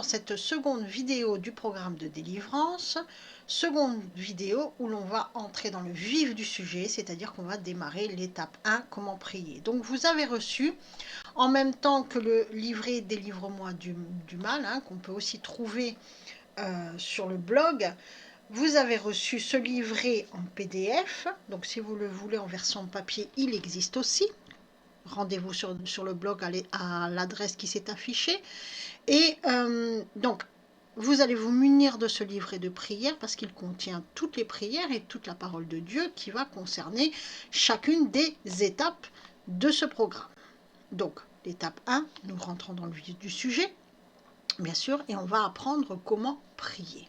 cette seconde vidéo du programme de délivrance, seconde vidéo où l'on va entrer dans le vif du sujet, c'est-à-dire qu'on va démarrer l'étape 1, comment prier. Donc vous avez reçu, en même temps que le livret Délivre-moi du mal, hein, qu'on peut aussi trouver sur le blog, vous avez reçu ce livret en PDF, donc si vous le voulez en version papier, il existe aussi. Rendez-vous sur le blog à l'adresse qui s'est affichée. Et donc, vous allez vous munir de ce livret de prières parce qu'il contient toutes les prières et toute la parole de Dieu qui va concerner chacune des étapes de ce programme. Donc, l'étape 1, nous rentrons dans le vif du sujet, bien sûr, et on va apprendre comment prier.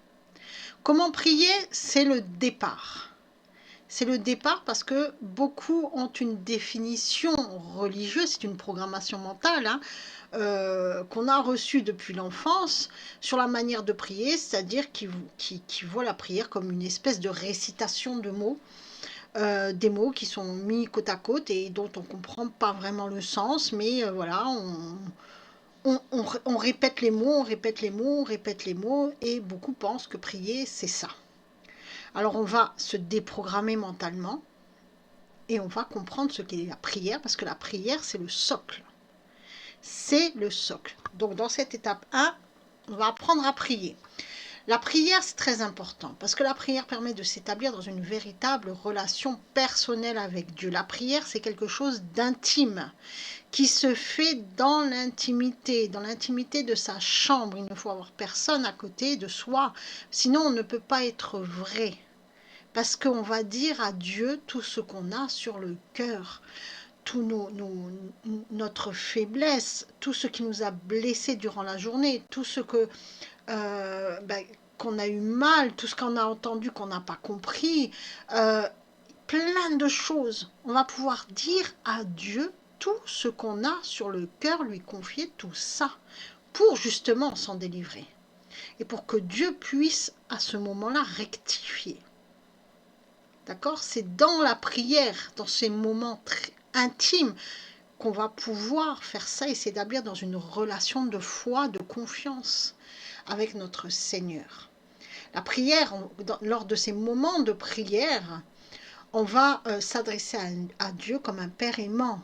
Comment prier, c'est le départ. C'est le départ parce que beaucoup ont une définition religieuse, c'est une programmation mentale hein, qu'on a reçue depuis l'enfance sur la manière de prier, c'est-à-dire qui voient la prière comme une espèce de récitation de mots, des mots qui sont mis côte à côte et dont on ne comprend pas vraiment le sens, mais voilà, on répète les mots, on répète les mots, on répète les mots, et beaucoup pensent que prier, c'est ça. Alors on va se déprogrammer mentalement et on va comprendre ce qu'est la prière, parce que la prière, c'est le socle. C'est le socle. Donc dans cette étape 1, on va apprendre à prier. La prière, c'est très important, parce que la prière permet de s'établir dans une véritable relation personnelle avec Dieu. La prière, c'est quelque chose d'intime, qui se fait dans l'intimité de sa chambre. Il ne faut avoir personne à côté de soi, sinon on ne peut pas être vrai. Parce qu'on va dire à Dieu tout ce qu'on a sur le cœur, notre faiblesse, tout ce qui nous a blessés durant la journée, tout ce que qu'on a eu mal, tout ce qu'on a entendu qu'on n'a pas compris, plein de choses. On va pouvoir dire à Dieu tout ce qu'on a sur le cœur, lui confier tout ça, pour justement s'en délivrer. Et pour que Dieu puisse à ce moment-là rectifier. D'accord? C'est dans la prière, dans ces moments très intimes, qu'on va pouvoir faire ça et s'établir dans une relation de foi, de confiance avec notre Seigneur. La prière, lors de ces moments de prière, on va s'adresser à Dieu comme un Père aimant.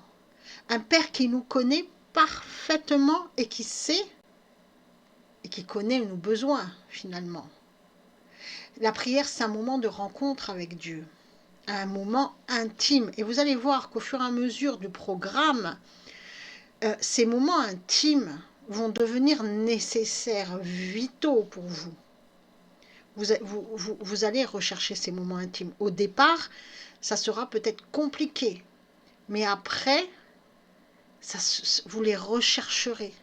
Un Père qui nous connaît parfaitement et qui sait et qui connaît nos besoins finalement. La prière, c'est un moment de rencontre avec Dieu. Un moment intime. Et vous allez voir qu'au fur et à mesure du programme, ces moments intimes vont devenir nécessaires, vitaux pour vous. Vous allez rechercher ces moments intimes. Au départ, ça sera peut-être compliqué, mais après, vous les rechercherez.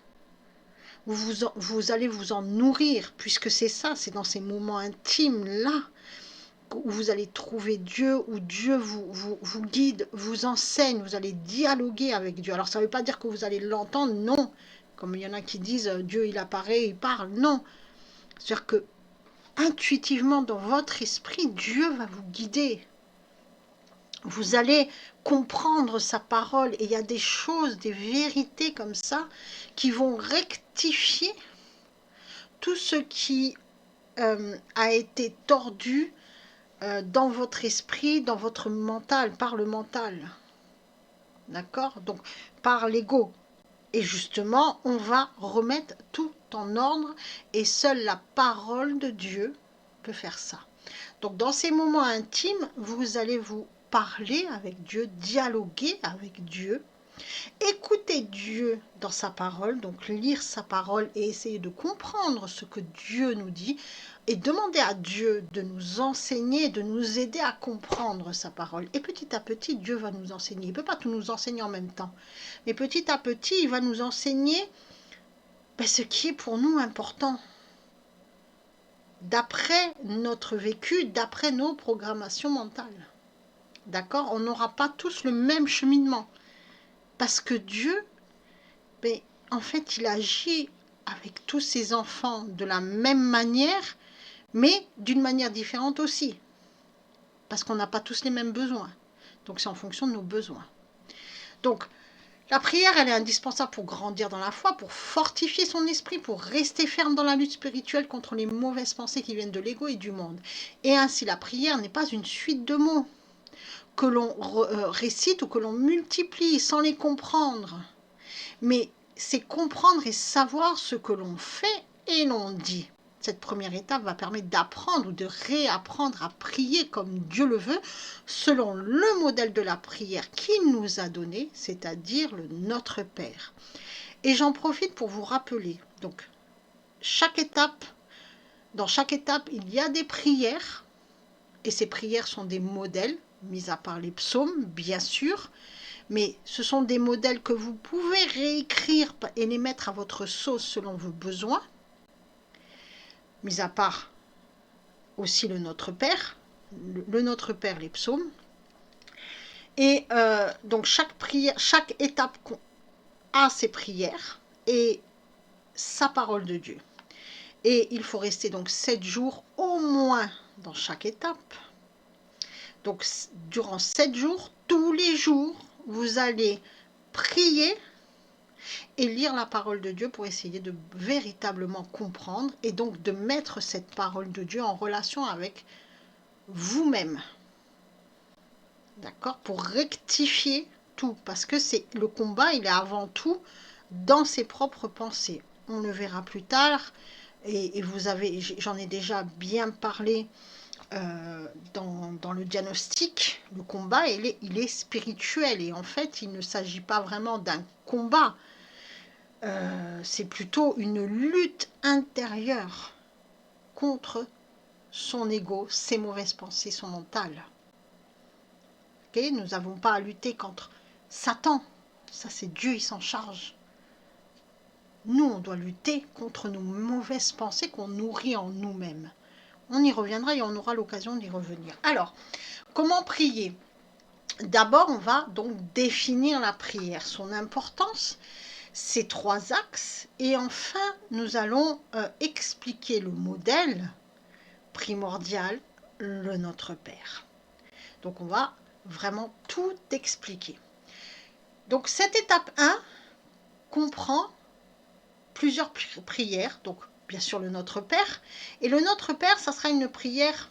Vous allez vous en nourrir, puisque c'est ça, c'est dans ces moments intimes-là où vous allez trouver Dieu, où Dieu vous guide, vous enseigne, vous allez dialoguer avec Dieu. Alors ça ne veut pas dire que vous allez l'entendre, non. Comme il y en a qui disent Dieu il apparaît, il parle, non. C'est-à-dire que intuitivement dans votre esprit, Dieu va vous guider. Vous allez comprendre sa parole et il y a des choses, des vérités comme ça qui vont rectifier tout ce qui a été tordu dans votre esprit, dans votre mental, par le mental. D'accord? Donc, par l'ego. Et justement, on va remettre tout en ordre et seule la parole de Dieu peut faire ça. Donc, dans ces moments intimes, vous allez vous parler avec Dieu, dialoguer avec Dieu, écouter Dieu dans sa parole, donc lire sa parole et essayer de comprendre ce que Dieu nous dit et demander à Dieu de nous enseigner, de nous aider à comprendre sa parole. Et petit à petit, Dieu va nous enseigner. Il ne peut pas tout nous enseigner en même temps. Mais petit à petit, il va nous enseigner ce qui est pour nous important. D'après notre vécu, d'après nos programmations mentales. D'accord? On n'aura pas tous le même cheminement. Parce que Dieu, en fait, il agit avec tous ses enfants de la même manière, mais d'une manière différente aussi. Parce qu'on n'a pas tous les mêmes besoins. Donc, c'est en fonction de nos besoins. Donc, La prière, elle est indispensable pour grandir dans la foi, pour fortifier son esprit, pour rester ferme dans la lutte spirituelle contre les mauvaises pensées qui viennent de l'ego et du monde. Et ainsi, la prière n'est pas une suite de mots que l'on récite ou que l'on multiplie sans les comprendre. Mais c'est comprendre et savoir ce que l'on fait et l'on dit. Cette première étape va permettre d'apprendre ou de réapprendre à prier comme Dieu le veut, selon le modèle de la prière qu'il nous a donné, c'est-à-dire le Notre Père. Et j'en profite pour vous rappeler, donc, dans chaque étape, il y a des prières, et ces prières sont des modèles, mis à part les psaumes, bien sûr, mais ce sont des modèles que vous pouvez réécrire et les mettre à votre sauce selon vos besoins, mis à part aussi le Notre Père, le Notre Père, les psaumes. Et donc chaque étape a ses prières et sa parole de Dieu. Et il faut rester donc 7 jours au moins dans chaque étape. Donc durant 7 jours, tous les jours, vous allez prier et lire la parole de Dieu pour essayer de véritablement comprendre et donc de mettre cette parole de Dieu en relation avec vous-même. D'accord? Pour rectifier tout. Parce que le combat, il est avant tout dans ses propres pensées. On le verra plus tard. Et j'en ai déjà bien parlé dans le diagnostic. Le combat, il est spirituel. Et en fait, il ne s'agit pas vraiment d'un combat. C'est plutôt une lutte intérieure contre son ego, ses mauvaises pensées, son mental. Okay? Nous n'avons pas à lutter contre Satan. Ça, c'est Dieu, il s'en charge. Nous, on doit lutter contre nos mauvaises pensées qu'on nourrit en nous-mêmes. On y reviendra et on aura l'occasion d'y revenir. Alors, comment prier? D'abord, on va donc définir la prière, son importance, ses 3 axes. Et enfin, nous allons expliquer le modèle primordial, le Notre Père. Donc, on va vraiment tout expliquer. Donc cette étape 1 comprend plusieurs prières, donc bien sûr le Notre Père, et le Notre Père, ça sera une prière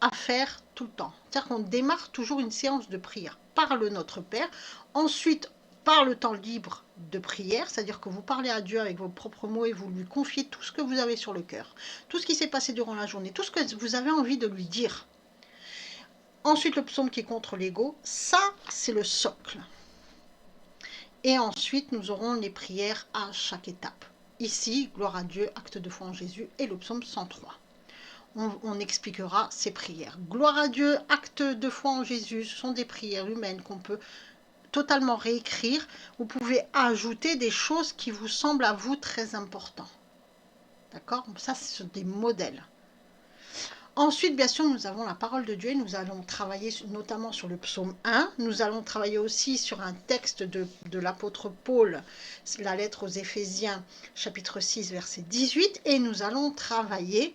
à faire tout le temps. C'est-à-dire qu'on démarre toujours une séance de prière par le Notre Père, ensuite par le temps libre de prière, c'est-à-dire que vous parlez à Dieu avec vos propres mots et vous lui confiez tout ce que vous avez sur le cœur, tout ce qui s'est passé durant la journée, tout ce que vous avez envie de lui dire. Ensuite, le psaume qui est contre l'ego, ça, c'est le socle. Et ensuite, nous aurons les prières à chaque étape. Ici, gloire à Dieu, acte de foi en Jésus et le psaume 103. On expliquera ces prières. Gloire à Dieu, acte de foi en Jésus, ce sont des prières humaines qu'on peut totalement réécrire. Vous pouvez ajouter des choses qui vous semblent à vous très importantes. D'accord? Ça, ce sont des modèles. Ensuite, bien sûr, nous avons la parole de Dieu. Nous allons travailler notamment sur le psaume 1. Nous allons travailler aussi sur un texte de l'apôtre Paul, la lettre aux Éphésiens, chapitre 6, verset 18. Et nous allons travailler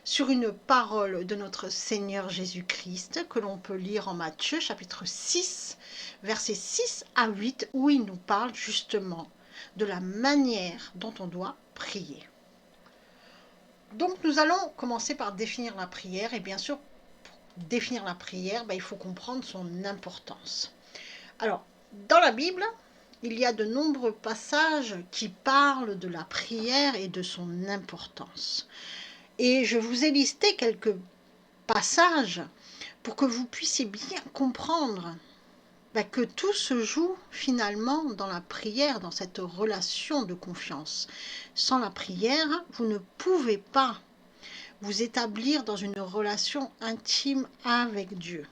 sur une parole de notre Seigneur Jésus-Christ que l'on peut lire en Matthieu, chapitre 6, versets 6 à 8, où il nous parle justement de la manière dont on doit prier. Donc nous allons commencer par définir la prière et bien sûr pour définir la prière, il faut comprendre son importance. Alors dans la Bible, il y a de nombreux passages qui parlent de la prière et de son importance. Et je vous ai listé quelques passages pour que vous puissiez bien comprendre que tout se joue finalement dans la prière, dans cette relation de confiance. Sans la prière, vous ne pouvez pas vous établir dans une relation intime avec Dieu.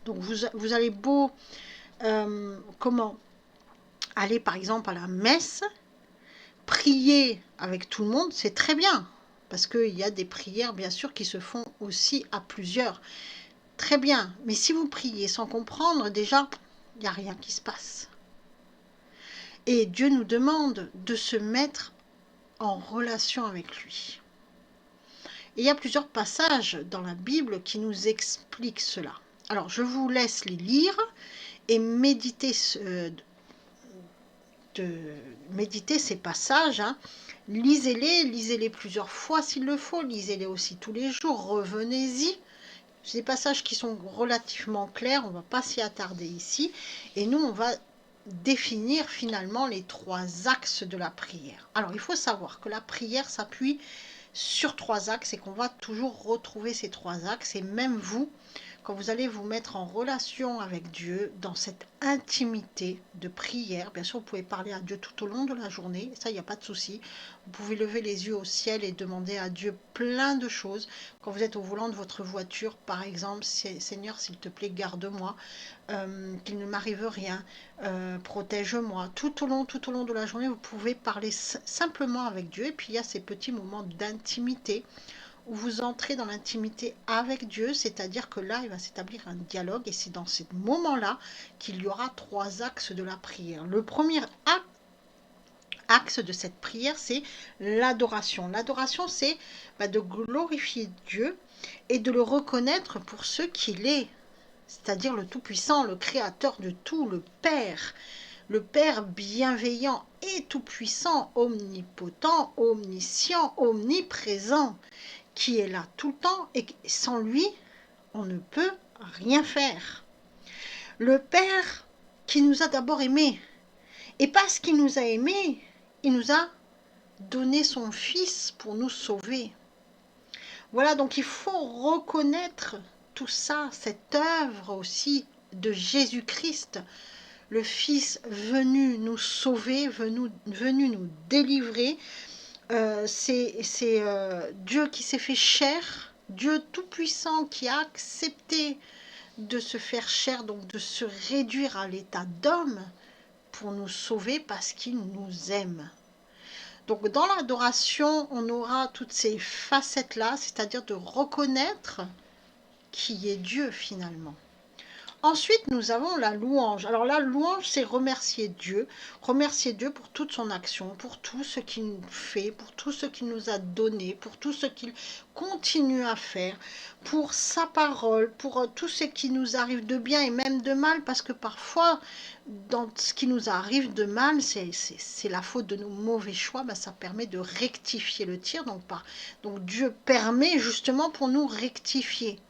Donc vous allez beau aller par exemple à la messe, prier avec tout le monde, c'est très bien, parce qu'il y a des prières bien sûr qui se font aussi à plusieurs. Très bien, mais si vous priez sans comprendre, déjà, il n'y a rien qui se passe. Et Dieu nous demande de se mettre en relation avec lui. Et il y a plusieurs passages dans la Bible qui nous expliquent cela. Alors, je vous laisse les lire et méditer de méditer ces passages, hein. Lisez-les plusieurs fois s'il le faut, lisez-les aussi tous les jours, revenez-y. C'est des passages qui sont relativement clairs, on ne va pas s'y attarder ici. Et nous, on va définir finalement les 3 axes de la prière. Alors, il faut savoir que la prière s'appuie sur 3 axes et qu'on va toujours retrouver ces 3 axes. Et même vous, quand vous allez vous mettre en relation avec Dieu, dans cette intimité de prière, bien sûr, vous pouvez parler à Dieu tout au long de la journée, ça, il n'y a pas de souci. Vous pouvez lever les yeux au ciel et demander à Dieu plein de choses. Quand vous êtes au volant de votre voiture, par exemple, Seigneur, s'il te plaît, garde-moi, qu'il ne m'arrive rien, protège-moi. Tout au long de la journée, vous pouvez parler simplement avec Dieu. Et puis, il y a ces petits moments d'intimité où vous entrez dans l'intimité avec Dieu, c'est-à-dire que là, il va s'établir un dialogue et c'est dans ce moment-là qu'il y aura 3 axes de la prière. Le premier axe de cette prière, c'est l'adoration. L'adoration, c'est de glorifier Dieu et de le reconnaître pour ce qu'il est, c'est-à-dire le Tout-Puissant, le Créateur de tout, le Père bienveillant et tout-puissant, omnipotent, omniscient, omniprésent, qui est là tout le temps et sans lui, on ne peut rien faire. Le Père qui nous a d'abord aimés. Et parce qu'il nous a aimés, il nous a donné son Fils pour nous sauver. Voilà, donc il faut reconnaître tout ça, cette œuvre aussi de Jésus-Christ, le Fils venu nous sauver, venu nous délivrer. C'est Dieu qui s'est fait chair, Dieu tout-puissant qui a accepté de se faire chair, donc de se réduire à l'état d'homme pour nous sauver parce qu'il nous aime. Donc dans l'adoration, on aura toutes ces facettes-là, c'est-à-dire de reconnaître qui est Dieu finalement. Ensuite, nous avons la louange. Alors la louange, c'est remercier Dieu pour toute son action, pour tout ce qu'il nous fait, pour tout ce qu'il nous a donné, pour tout ce qu'il continue à faire, pour sa parole, pour tout ce qui nous arrive de bien et même de mal, parce que parfois, dans ce qui nous arrive de mal, c'est la faute de nos mauvais choix, ça permet de rectifier le tir, donc Dieu permet justement pour nous rectifier.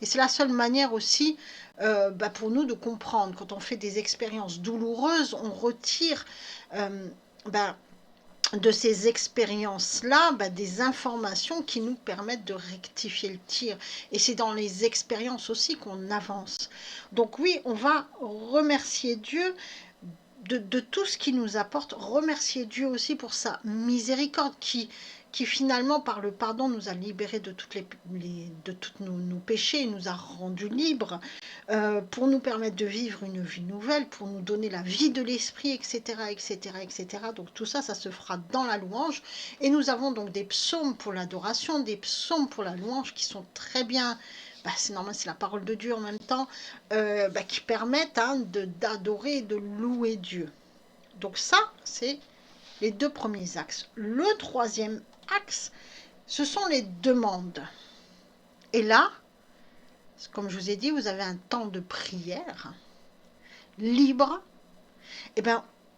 Et c'est la seule manière aussi pour nous de comprendre. Quand on fait des expériences douloureuses, on retire de ces expériences-là des informations qui nous permettent de rectifier le tir. Et c'est dans les expériences aussi qu'on avance. Donc oui, on va remercier Dieu de tout ce qu'il nous apporte, remercier Dieu aussi pour sa miséricorde qui finalement, par le pardon, nous a libérés de tous nos péchés, nous a rendus libres, pour nous permettre de vivre une vie nouvelle, pour nous donner la vie de l'esprit, etc., etc., etc. Donc tout ça, ça se fera dans la louange. Et nous avons donc des psaumes pour l'adoration, des psaumes pour la louange qui sont très bien... c'est normal, c'est la parole de Dieu en même temps, qui permettent d'adorer et de louer Dieu. Donc ça, c'est les 2 premiers axes. Le 3e axe, ce sont les demandes. Et là, comme je vous ai dit, vous avez un temps de prière libre,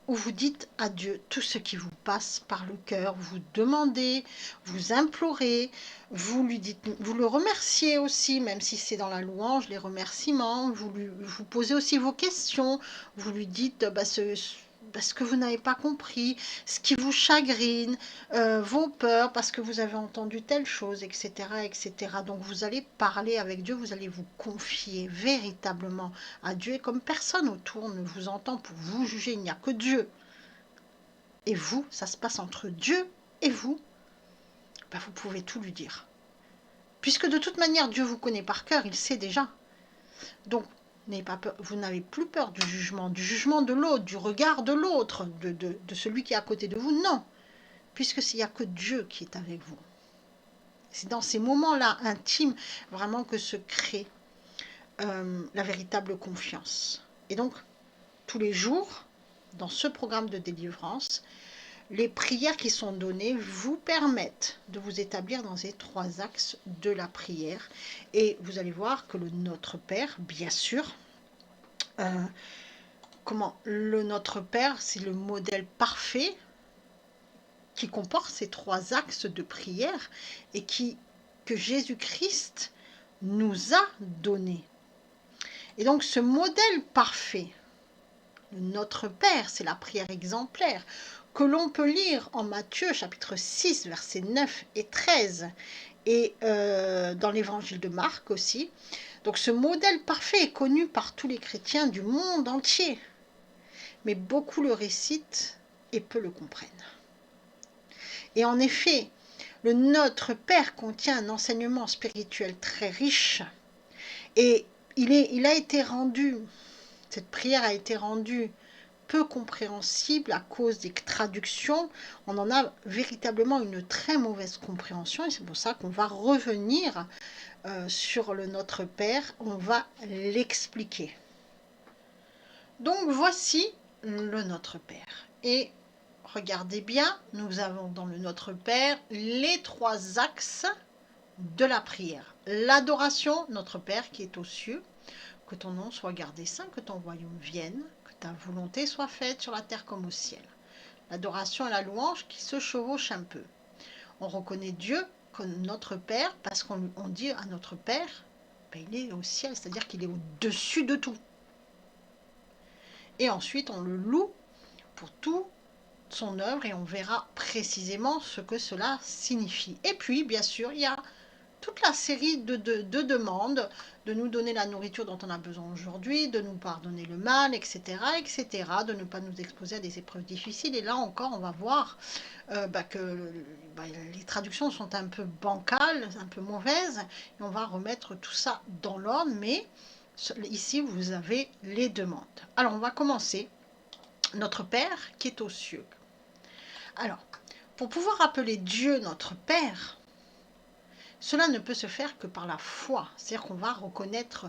où vous dites à Dieu tout ce qui vous passe par le cœur, vous demandez, vous implorez, vous le remerciez aussi, même si c'est dans la louange, les remerciements, vous posez aussi vos questions, vous lui dites ce que vous n'avez pas compris, ce qui vous chagrine, vos peurs, parce que vous avez entendu telle chose, etc., etc. Donc vous allez parler avec Dieu, vous allez vous confier véritablement à Dieu, et comme personne autour ne vous entend pour vous juger, il n'y a que Dieu. Et vous, ça se passe entre Dieu et vous, vous pouvez tout lui dire. Puisque de toute manière, Dieu vous connaît par cœur, il sait déjà. Donc, n'ayez pas peur, vous n'avez plus peur du jugement de l'autre, du regard de l'autre, de celui qui est à côté de vous. Non, puisque s'il n'y a que Dieu qui est avec vous. C'est dans ces moments-là intimes vraiment que se crée la véritable confiance. Et donc, tous les jours, dans ce programme de délivrance, les prières qui sont données vous permettent de vous établir dans ces 3 axes de la prière. Et vous allez voir que le Notre Père, bien sûr, comment le Notre Père, c'est le modèle parfait qui comporte ces 3 axes de prière et que Jésus-Christ nous a donné. Et donc ce modèle parfait, le Notre Père, c'est la prière exemplaire que l'on peut lire en Matthieu chapitre 6, versets 9 et 13 et dans l'évangile de Marc aussi. Donc ce modèle parfait est connu par tous les chrétiens du monde entier, mais beaucoup le récitent et peu le comprennent. Et en effet, le Notre Père contient un enseignement spirituel très riche et cette prière a été rendue peu compréhensible à cause des traductions. On en a véritablement une très mauvaise compréhension et c'est pour ça qu'on va revenir sur le Notre Père, on va l'expliquer. Donc voici le Notre Père. Et regardez bien, nous avons dans le Notre Père les 3 axes de la prière. L'adoration, Notre Père qui est aux cieux, que ton nom soit gardé saint, que ton royaume vienne, que ta volonté soit faite sur la terre comme au ciel. L'adoration et la louange qui se chevauchent un peu. On reconnaît Dieu comme notre Père parce qu'on dit à notre Père, ben, il est au ciel, c'est-à-dire qu'il est au-dessus de tout. Et ensuite, on le loue pour toute son œuvre et on verra précisément ce que cela signifie. Et puis, bien sûr, il y a toute la série de demandes, de nous donner la nourriture dont on a besoin aujourd'hui, de nous pardonner le mal, etc., etc., de ne pas nous exposer à des épreuves difficiles. Et là encore, on va voir que les traductions sont un peu bancales, un peu mauvaises, et on va remettre tout ça dans l'ordre, mais ici, vous avez les demandes. Alors, on va commencer. Notre Père qui est aux cieux. Alors, pour pouvoir appeler Dieu notre Père, cela ne peut se faire que par la foi. C'est-à-dire qu'on va reconnaître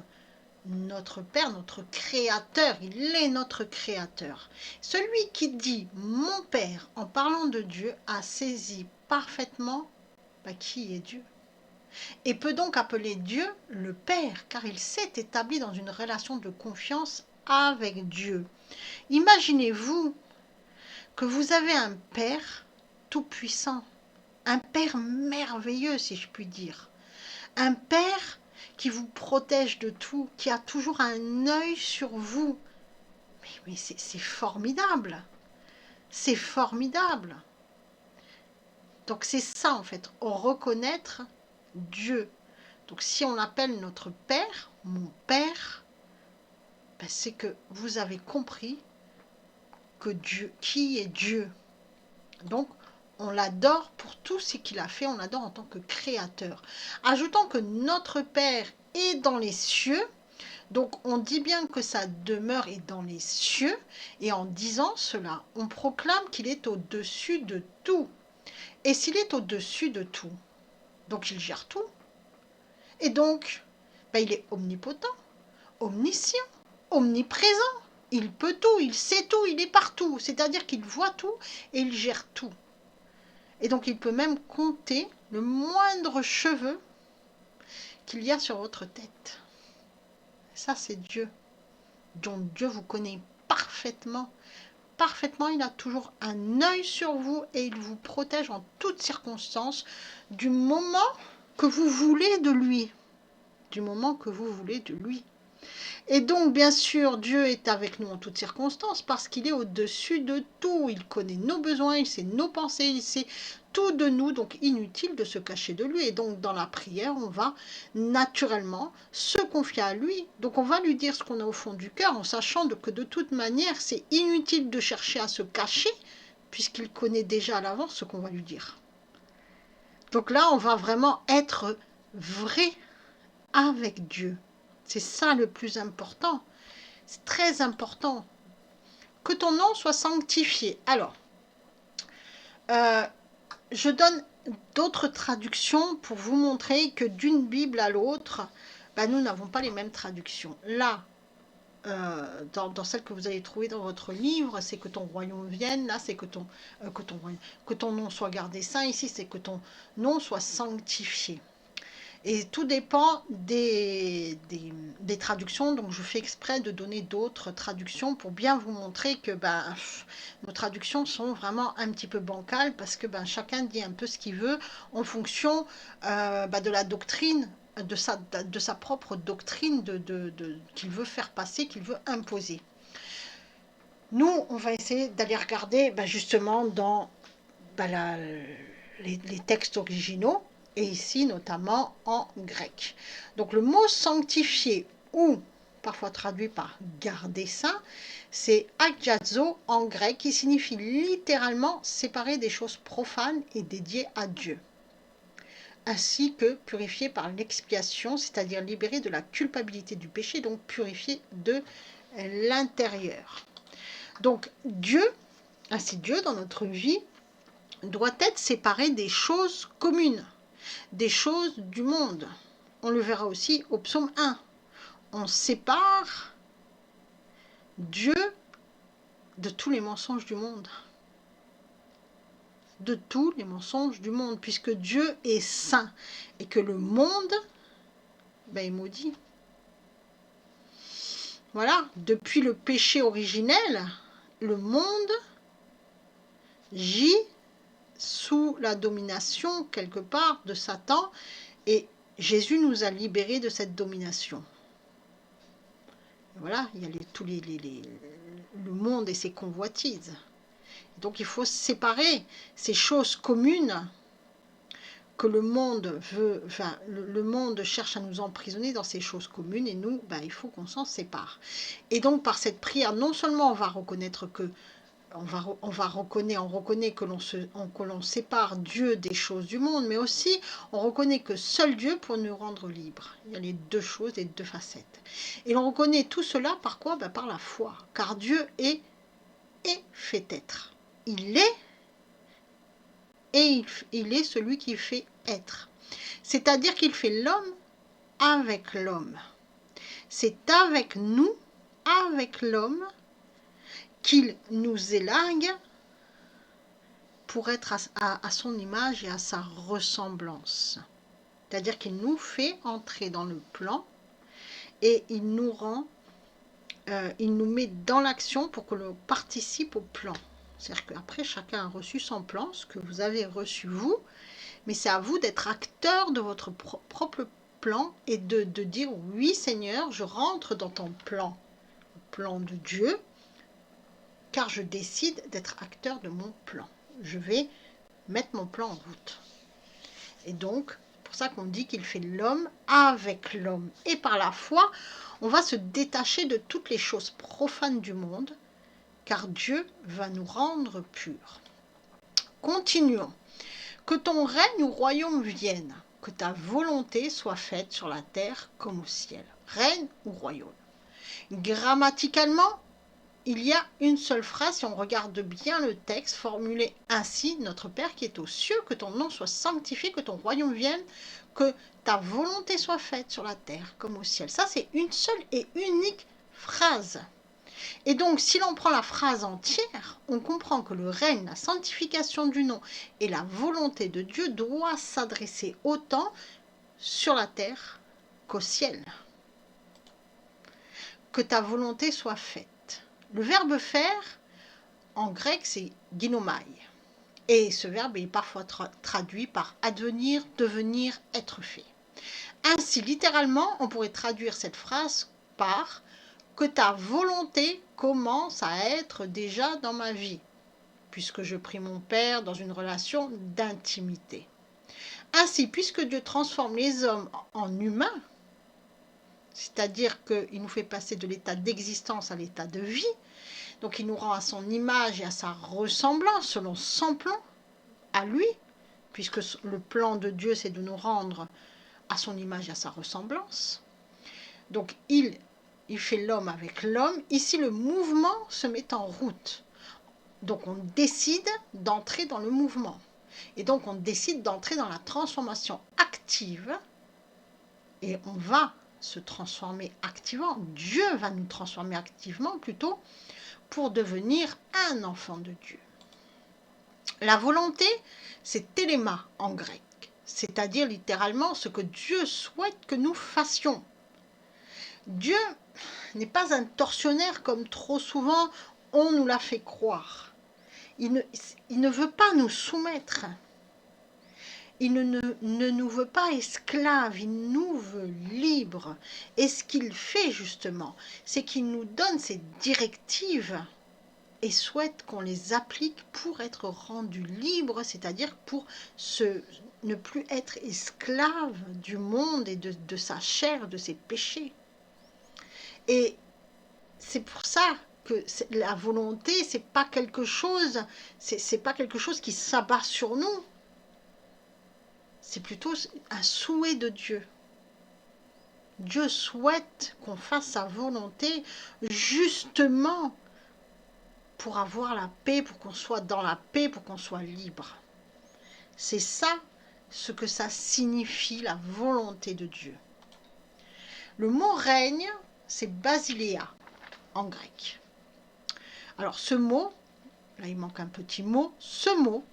notre Père, notre Créateur. Il est notre Créateur. Celui qui dit « mon Père » en parlant de Dieu a saisi parfaitement qui est Dieu. Et peut donc appeler Dieu le Père, car il s'est établi dans une relation de confiance avec Dieu. Imaginez-vous que vous avez un Père tout-puissant, un Père merveilleux, si je puis dire. Un Père qui vous protège de tout, qui a toujours un œil sur vous. Mais c'est formidable. C'est formidable. Donc c'est ça en fait, reconnaître Dieu. Donc si on l'appelle notre Père, mon Père, c'est que vous avez compris que Dieu, qui est Dieu. Donc on l'adore pour tout ce qu'il a fait, on l'adore en tant que créateur. Ajoutons que notre Père est dans les cieux, donc on dit bien que sa demeure est dans les cieux, et en disant cela, on proclame qu'il est au-dessus de tout. Et s'il est au-dessus de tout, donc il gère tout, et donc il est omnipotent, omniscient, omniprésent, il peut tout, il sait tout, il est partout, c'est-à-dire qu'il voit tout et il gère tout. Et donc il peut même compter le moindre cheveu qu'il y a sur votre tête. Ça c'est Dieu. Donc Dieu vous connaît parfaitement. Parfaitement, il a toujours un œil sur vous et il vous protège en toutes circonstances du moment que vous voulez de lui. Du moment que vous voulez de lui. Et donc, bien sûr, Dieu est avec nous en toutes circonstances parce qu'il est au-dessus de tout. Il connaît nos besoins, il sait nos pensées, il sait tout de nous. Donc, inutile de se cacher de lui. Et donc, dans la prière, on va naturellement se confier à lui. Donc, on va lui dire ce qu'on a au fond du cœur en sachant que de toute manière, c'est inutile de chercher à se cacher puisqu'il connaît déjà à l'avance ce qu'on va lui dire. Donc là, on va vraiment être vrai avec Dieu. C'est ça le plus important. C'est très important. Que ton nom soit sanctifié. Alors, je donne d'autres traductions pour vous montrer que d'une Bible à l'autre, nous n'avons pas les mêmes traductions. Là, dans celle que vous allez trouver dans votre livre, c'est que ton royaume vienne. Là, c'est que ton nom soit gardé saint. Ici, c'est que ton nom soit sanctifié. Et tout dépend des traductions, donc je fais exprès de donner d'autres traductions pour bien vous montrer que nos traductions sont vraiment un petit peu bancales parce que chacun dit un peu ce qu'il veut en fonction de la doctrine, de sa propre doctrine qu'il veut faire passer, qu'il veut imposer. Nous, on va essayer d'aller regarder justement dans les textes originaux, et ici notamment en grec. Donc le mot sanctifié, ou parfois traduit par garder saint, c'est agiazo en grec, qui signifie littéralement séparer des choses profanes et dédiées à Dieu, ainsi que purifié par l'expiation, c'est-à-dire libéré de la culpabilité du péché, donc purifié de l'intérieur. Donc Dieu, ainsi Dieu dans notre vie, doit être séparé des choses communes, des choses du monde. On le verra aussi au psaume 1. On sépare Dieu de tous les mensonges du monde. De tous les mensonges du monde, puisque Dieu est saint et que le monde est maudit. Voilà, depuis le péché originel, le monde gît sous la domination quelque part de Satan, et Jésus nous a libérés de cette domination. Voilà, il y a le monde et ses convoitises. Donc il faut séparer ces choses communes que le monde veut, le monde cherche à nous emprisonner dans ces choses communes, et nous, il faut qu'on s'en sépare. Et donc par cette prière, non seulement on va reconnaître que on reconnaît que l'on sépare Dieu des choses du monde, mais aussi on reconnaît que seul Dieu peut nous rendre libres. Il y a les deux choses, les deux facettes. Et l'on reconnaît tout cela par quoi? Par la foi. Car Dieu est fait être. Il est, et il est celui qui fait être. C'est-à-dire qu'il fait l'homme avec l'homme. C'est avec nous, avec l'homme, qu'il nous élague pour être à son image et à sa ressemblance. C'est-à-dire qu'il nous fait entrer dans le plan et il nous met dans l'action pour que l'on participe au plan. C'est-à-dire qu'après, chacun a reçu son plan, ce que vous avez reçu vous, mais c'est à vous d'être acteur de votre propre plan et de dire « Oui Seigneur, je rentre dans ton plan, le plan de Dieu, car je décide d'être acteur de mon plan. Je vais mettre mon plan en route. » Et donc, c'est pour ça qu'on dit qu'il fait l'homme avec l'homme. Et par la foi, on va se détacher de toutes les choses profanes du monde, car Dieu va nous rendre purs. Continuons. Que ton règne ou royaume vienne, que ta volonté soit faite sur la terre comme au ciel. Règne ou royaume. Grammaticalement, il y a une seule phrase, si on regarde bien le texte, formulé ainsi: Notre Père qui est aux cieux, que ton nom soit sanctifié, que ton royaume vienne, que ta volonté soit faite sur la terre comme au ciel. Ça, c'est une seule et unique phrase. Et donc, si l'on prend la phrase entière, on comprend que le règne, la sanctification du nom et la volonté de Dieu doivent s'adresser autant sur la terre qu'au ciel. Que ta volonté soit faite. Le verbe faire, en grec, c'est ginomai. Et ce verbe est parfois traduit par advenir, devenir, être fait. Ainsi, littéralement, on pourrait traduire cette phrase par que ta volonté commence à être déjà dans ma vie, puisque je prie mon Père dans une relation d'intimité. Ainsi, puisque Dieu transforme les hommes en humains, c'est-à-dire qu'il nous fait passer de l'état d'existence à l'état de vie, donc il nous rend à son image et à sa ressemblance, selon son plan, à lui, puisque le plan de Dieu, c'est de nous rendre à son image et à sa ressemblance. Donc il fait l'homme avec l'homme. Ici, le mouvement se met en route. Donc on décide d'entrer dans le mouvement. Et donc on décide d'entrer dans la transformation active. Et on va se transformer activement. Dieu va nous transformer activement plutôt pour devenir un enfant de Dieu. La volonté, c'est téléma en grec. c'est-à-dire littéralement ce que Dieu souhaite que nous fassions. Dieu n'est pas un tortionnaire comme trop souvent on nous l'a fait croire. Il ne veut pas nous soumettre. Il ne nous veut pas esclaves, il nous veut libres. Et ce qu'il fait justement, c'est qu'il nous donne ces directives et souhaite qu'on les applique pour être rendus libres, c'est-à-dire pour ne plus être esclave du monde et de sa chair, de ses péchés. Et c'est pour ça que la volonté, c'est pas quelque chose qui s'abat sur nous. C'est plutôt un souhait de Dieu. Dieu souhaite qu'on fasse sa volonté justement pour avoir la paix, pour qu'on soit dans la paix, pour qu'on soit libre. C'est ça ce que ça signifie, la volonté de Dieu. Le mot règne, c'est basileia en grec. Alors ce mot, là il manque un petit mot, ce mot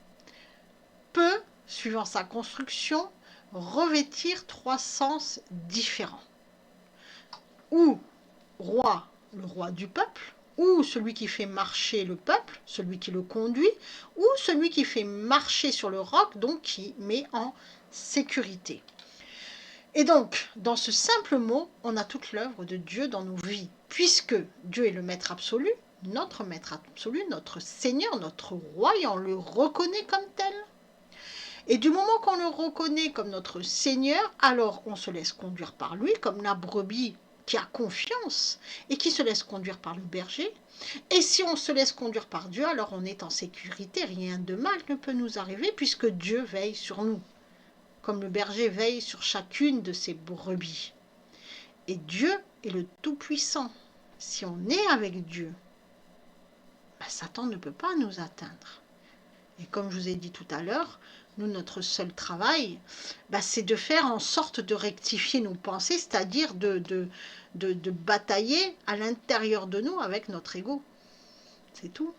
peut, suivant sa construction, revêtir 3 sens différents. Ou roi, le roi du peuple, ou celui qui fait marcher le peuple, celui qui le conduit, ou celui qui fait marcher sur le roc, donc qui met en sécurité. Et donc, dans ce simple mot, on a toute l'œuvre de Dieu dans nos vies, puisque Dieu est le maître absolu, notre Seigneur, notre roi, et on le reconnaît comme tel. Et du moment qu'on le reconnaît comme notre Seigneur, alors on se laisse conduire par lui, comme la brebis qui a confiance et qui se laisse conduire par le berger. Et si on se laisse conduire par Dieu, alors on est en sécurité, rien de mal ne peut nous arriver puisque Dieu veille sur nous, comme le berger veille sur chacune de ses brebis. Et Dieu est le Tout-Puissant. Si on est avec Dieu, Satan ne peut pas nous atteindre. Et comme je vous ai dit tout à l'heure, nous, notre seul travail, c'est de faire en sorte de rectifier nos pensées, c'est-à-dire de batailler à l'intérieur de nous avec notre ego. C'est tout.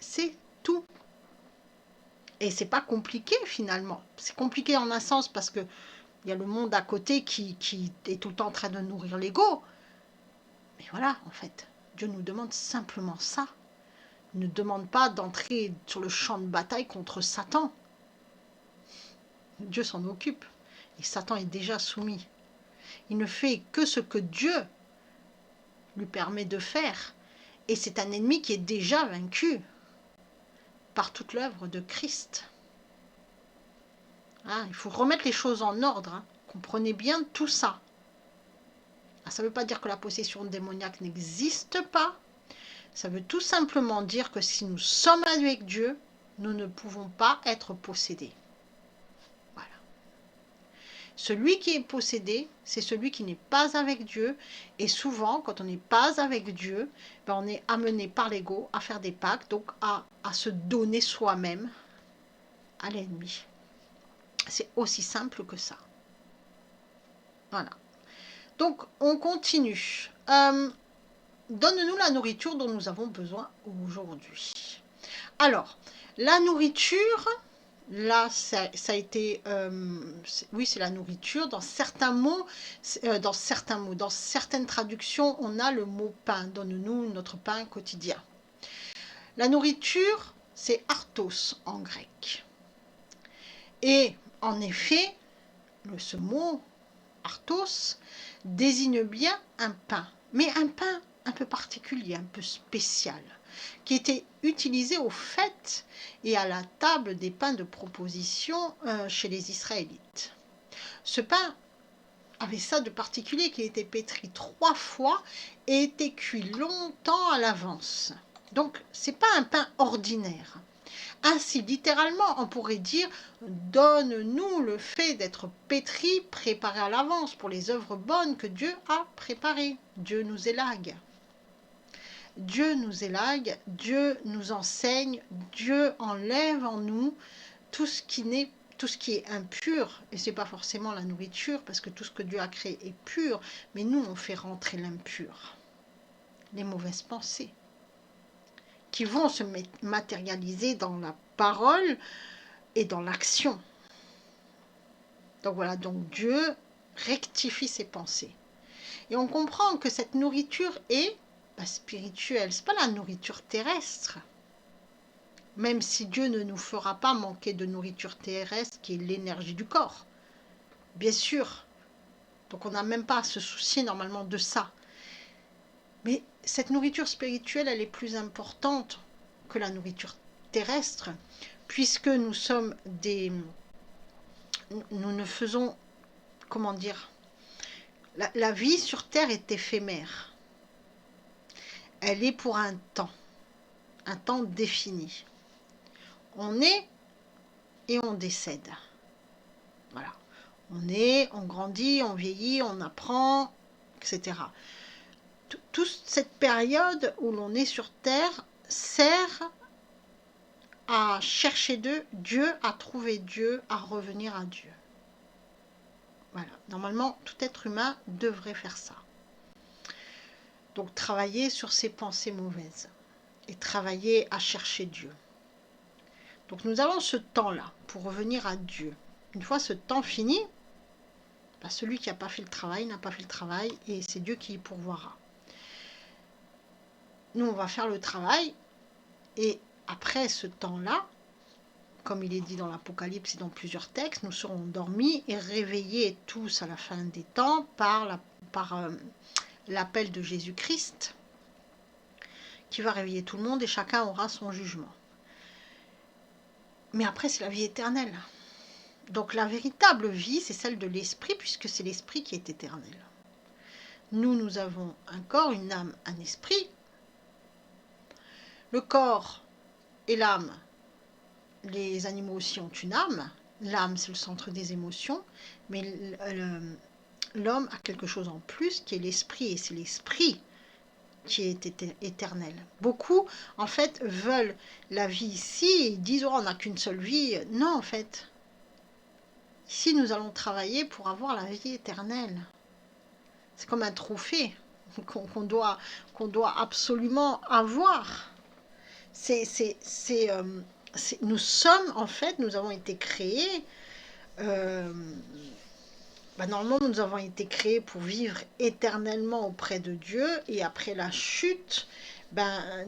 C'est tout. Et c'est pas compliqué finalement. C'est compliqué en un sens parce que il y a le monde à côté qui est tout le temps en train de nourrir l'ego. Mais voilà, en fait, Dieu nous demande simplement ça. Il ne demande pas d'entrer sur le champ de bataille contre Satan. Dieu s'en occupe. Et Satan est déjà soumis. Il ne fait que ce que Dieu lui permet de faire. Et c'est un ennemi qui est déjà vaincu par toute l'œuvre de Christ. Il faut remettre les choses en ordre. Comprenez bien tout ça. Ça ne veut pas dire que la possession démoniaque n'existe pas. Ça veut tout simplement dire que si nous sommes avec Dieu, nous ne pouvons pas être possédés. Voilà. Celui qui est possédé, c'est celui qui n'est pas avec Dieu. Et souvent, quand on n'est pas avec Dieu, on est amené par l'ego à faire des pactes, donc à se donner soi-même à l'ennemi. C'est aussi simple que ça. Voilà. Donc, on continue. Donne-nous la nourriture dont nous avons besoin aujourd'hui. Alors, la nourriture, là, ça a été... oui, c'est la nourriture. Dans certains mots, dans certaines traductions, on a le mot pain. Donne-nous notre pain quotidien. La nourriture, c'est artos en grec. Et en effet, ce mot artos désigne bien un pain, mais un pain un peu particulier, un peu spécial, qui était utilisé aux fêtes et à la table des pains de proposition chez les Israélites. Ce pain avait ça de particulier qu'il était pétri 3 fois et était cuit longtemps à l'avance. Donc, ce n'est pas un pain ordinaire. Ainsi, littéralement, on pourrait dire « Donne-nous le fait d'être pétri, préparé à l'avance pour les œuvres bonnes que Dieu a préparées. » Dieu nous élague. Dieu nous élague, Dieu nous enseigne, Dieu enlève en nous tout ce qui est impur. Et ce n'est pas forcément la nourriture, parce que tout ce que Dieu a créé est pur. Mais nous, on fait rentrer l'impur, les mauvaises pensées, qui vont se matérialiser dans la parole et dans l'action. Donc voilà, donc Dieu rectifie ses pensées. Et on comprend que cette nourriture est spirituelle, ce n'est pas la nourriture terrestre. Même si Dieu ne nous fera pas manquer de nourriture terrestre, qui est l'énergie du corps. Bien sûr. Donc on n'a même pas à se soucier normalement de ça. Mais cette nourriture spirituelle, elle est plus importante que la nourriture terrestre, puisque nous sommes des... Nous ne faisons... Comment dire, la vie sur Terre est éphémère. Elle est pour un temps défini. On est et on décède. Voilà. On est, on grandit, on vieillit, on apprend, etc. Toute cette période où l'on est sur Terre sert à chercher Dieu, à trouver Dieu, à revenir à Dieu. Voilà. Normalement, tout être humain devrait faire ça. Donc, travailler sur ses pensées mauvaises et travailler à chercher Dieu. Donc, nous avons ce temps-là pour revenir à Dieu. Une fois ce temps fini, celui qui n'a pas fait le travail n'a pas fait le travail et c'est Dieu qui y pourvoira. Nous, on va faire le travail et après ce temps-là, comme il est dit dans l'Apocalypse et dans plusieurs textes, nous serons endormis et réveillés tous à la fin des temps par l'appel de Jésus-Christ qui va réveiller tout le monde et chacun aura son jugement. Mais après, c'est la vie éternelle. Donc la véritable vie, c'est celle de l'esprit, puisque c'est l'esprit qui est éternel. Nous avons un corps, une âme, un esprit. Le corps et l'âme, les animaux aussi ont une âme. L'âme, c'est le centre des émotions, mais l'homme a quelque chose en plus qui est l'esprit, et c'est l'esprit qui est éternel. Beaucoup, en fait, veulent la vie ici, et ils disent, oh, on n'a qu'une seule vie. Non, en fait, ici, nous allons travailler pour avoir la vie éternelle. C'est comme un trophée qu'on doit absolument avoir. Nous sommes, en fait, nous avons été créés, normalement, nous avons été créés pour vivre éternellement auprès de Dieu, et après la chute,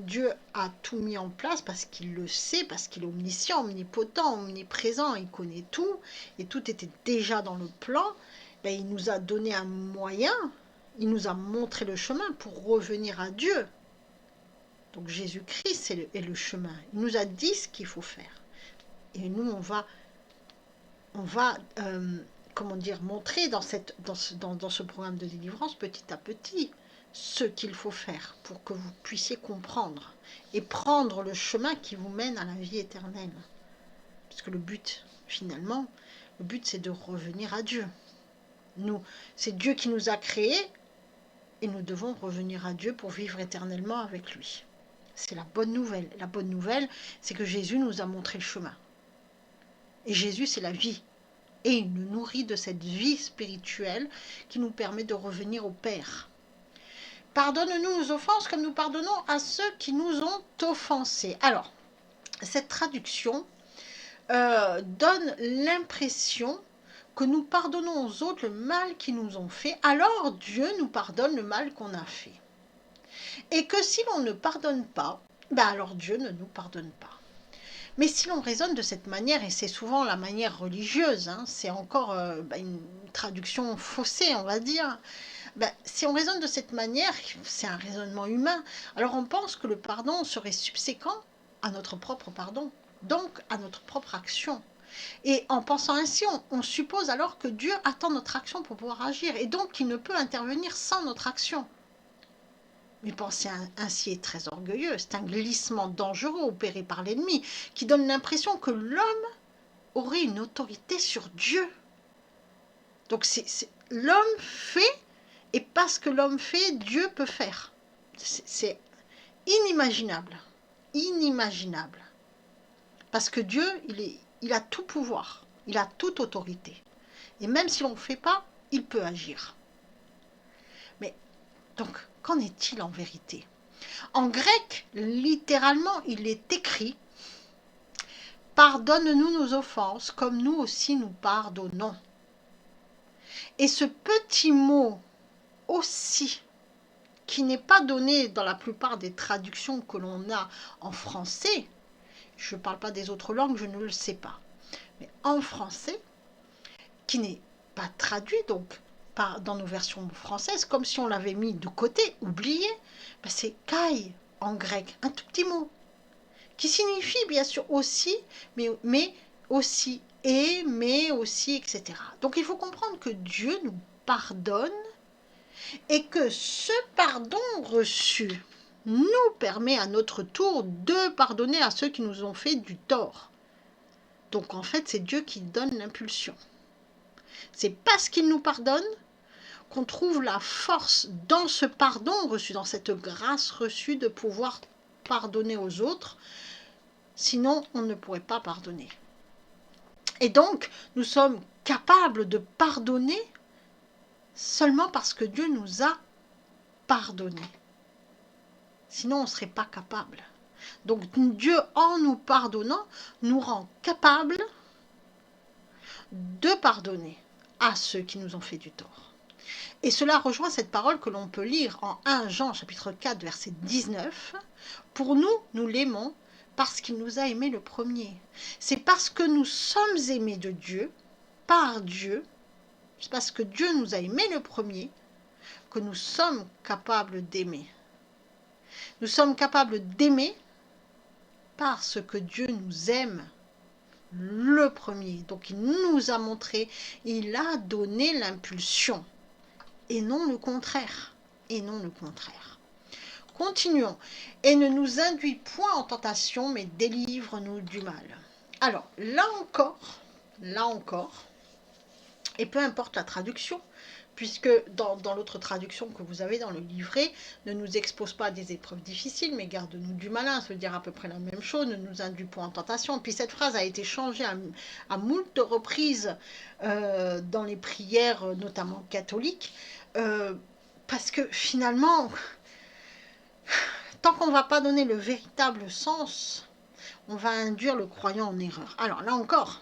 Dieu a tout mis en place parce qu'il le sait, parce qu'il est omniscient, omnipotent, omniprésent, il connaît tout, et tout était déjà dans le plan. Il nous a donné un moyen, il nous a montré le chemin pour revenir à Dieu. Donc Jésus-Christ est le chemin. Il nous a dit ce qu'il faut faire. Et nous, on va montrer dans ce programme de délivrance petit à petit ce qu'il faut faire pour que vous puissiez comprendre et prendre le chemin qui vous mène à la vie éternelle. Parce que le but, finalement, c'est de revenir à Dieu. C'est Dieu qui nous a créés et nous devons revenir à Dieu pour vivre éternellement avec lui. C'est la bonne nouvelle. La bonne nouvelle, c'est que Jésus nous a montré le chemin. Et Jésus, c'est la vie. Et il nous nourrit de cette vie spirituelle qui nous permet de revenir au Père. Pardonne-nous nos offenses comme nous pardonnons à ceux qui nous ont offensés. Alors, cette traduction donne l'impression que nous pardonnons aux autres le mal qu'ils nous ont fait, alors Dieu nous pardonne le mal qu'on a fait. Et que si l'on ne pardonne pas, alors Dieu ne nous pardonne pas. Mais si l'on raisonne de cette manière, et c'est souvent la manière religieuse, c'est encore une traduction faussée, on va dire, si on raisonne de cette manière, c'est un raisonnement humain, alors on pense que le pardon serait subséquent à notre propre pardon, donc à notre propre action. Et en pensant ainsi, on suppose alors que Dieu attend notre action pour pouvoir agir, et donc qu'il ne peut intervenir sans notre action. Mais penser ainsi est très orgueilleux, c'est un glissement dangereux opéré par l'ennemi, qui donne l'impression que l'homme aurait une autorité sur Dieu. Donc l'homme fait, et parce que l'homme fait, Dieu peut faire. C'est inimaginable, inimaginable. Parce que Dieu, il a tout pouvoir, il a toute autorité. Et même si l'on ne fait pas, il peut agir. Mais donc, qu'en est-il en vérité? En grec, littéralement, il est écrit « Pardonne-nous nos offenses, comme nous aussi nous pardonnons. » Et ce petit mot aussi, qui n'est pas donné dans la plupart des traductions que l'on a en français, je ne parle pas des autres langues, je ne le sais pas, mais en français, qui n'est pas traduit donc dans nos versions françaises, comme si on l'avait mis de côté, oublié, ben c'est kai en grec, un tout petit mot, qui signifie bien sûr aussi, mais aussi et, mais aussi, etc. Donc il faut comprendre que Dieu nous pardonne et que ce pardon reçu nous permet à notre tour de pardonner à ceux qui nous ont fait du tort. Donc en fait, c'est Dieu qui donne l'impulsion. C'est parce qu'il nous pardonne qu'on trouve la force dans ce pardon reçu, dans cette grâce reçue de pouvoir pardonner aux autres. Sinon, on ne pourrait pas pardonner. Et donc, nous sommes capables de pardonner seulement parce que Dieu nous a pardonné. Sinon, on ne serait pas capable. Donc, Dieu, en nous pardonnant, nous rend capables de pardonner à ceux qui nous ont fait du tort. Et cela rejoint cette parole que l'on peut lire en 1 Jean, chapitre 4, verset 19. Pour nous, nous l'aimons parce qu'il nous a aimés le premier. C'est parce que nous sommes aimés de Dieu, par Dieu, c'est parce que Dieu nous a aimés le premier, que nous sommes capables d'aimer. Nous sommes capables d'aimer parce que Dieu nous aime le premier. Donc il nous a montré, il a donné l'impulsion. Et non le contraire. Et non le contraire. Continuons. Et ne nous induis point en tentation, mais délivre-nous du mal. Alors, là encore, et peu importe la traduction, puisque dans l'autre traduction que vous avez dans le livret, ne nous expose pas à des épreuves difficiles, mais garde-nous du malin, ça veut dire à peu près la même chose, ne nous induis point en tentation. Puis cette phrase a été changée à moult reprises dans les prières, notamment catholiques, parce que finalement, tant qu'on ne va pas donner le véritable sens, on va induire le croyant en erreur. Alors là encore,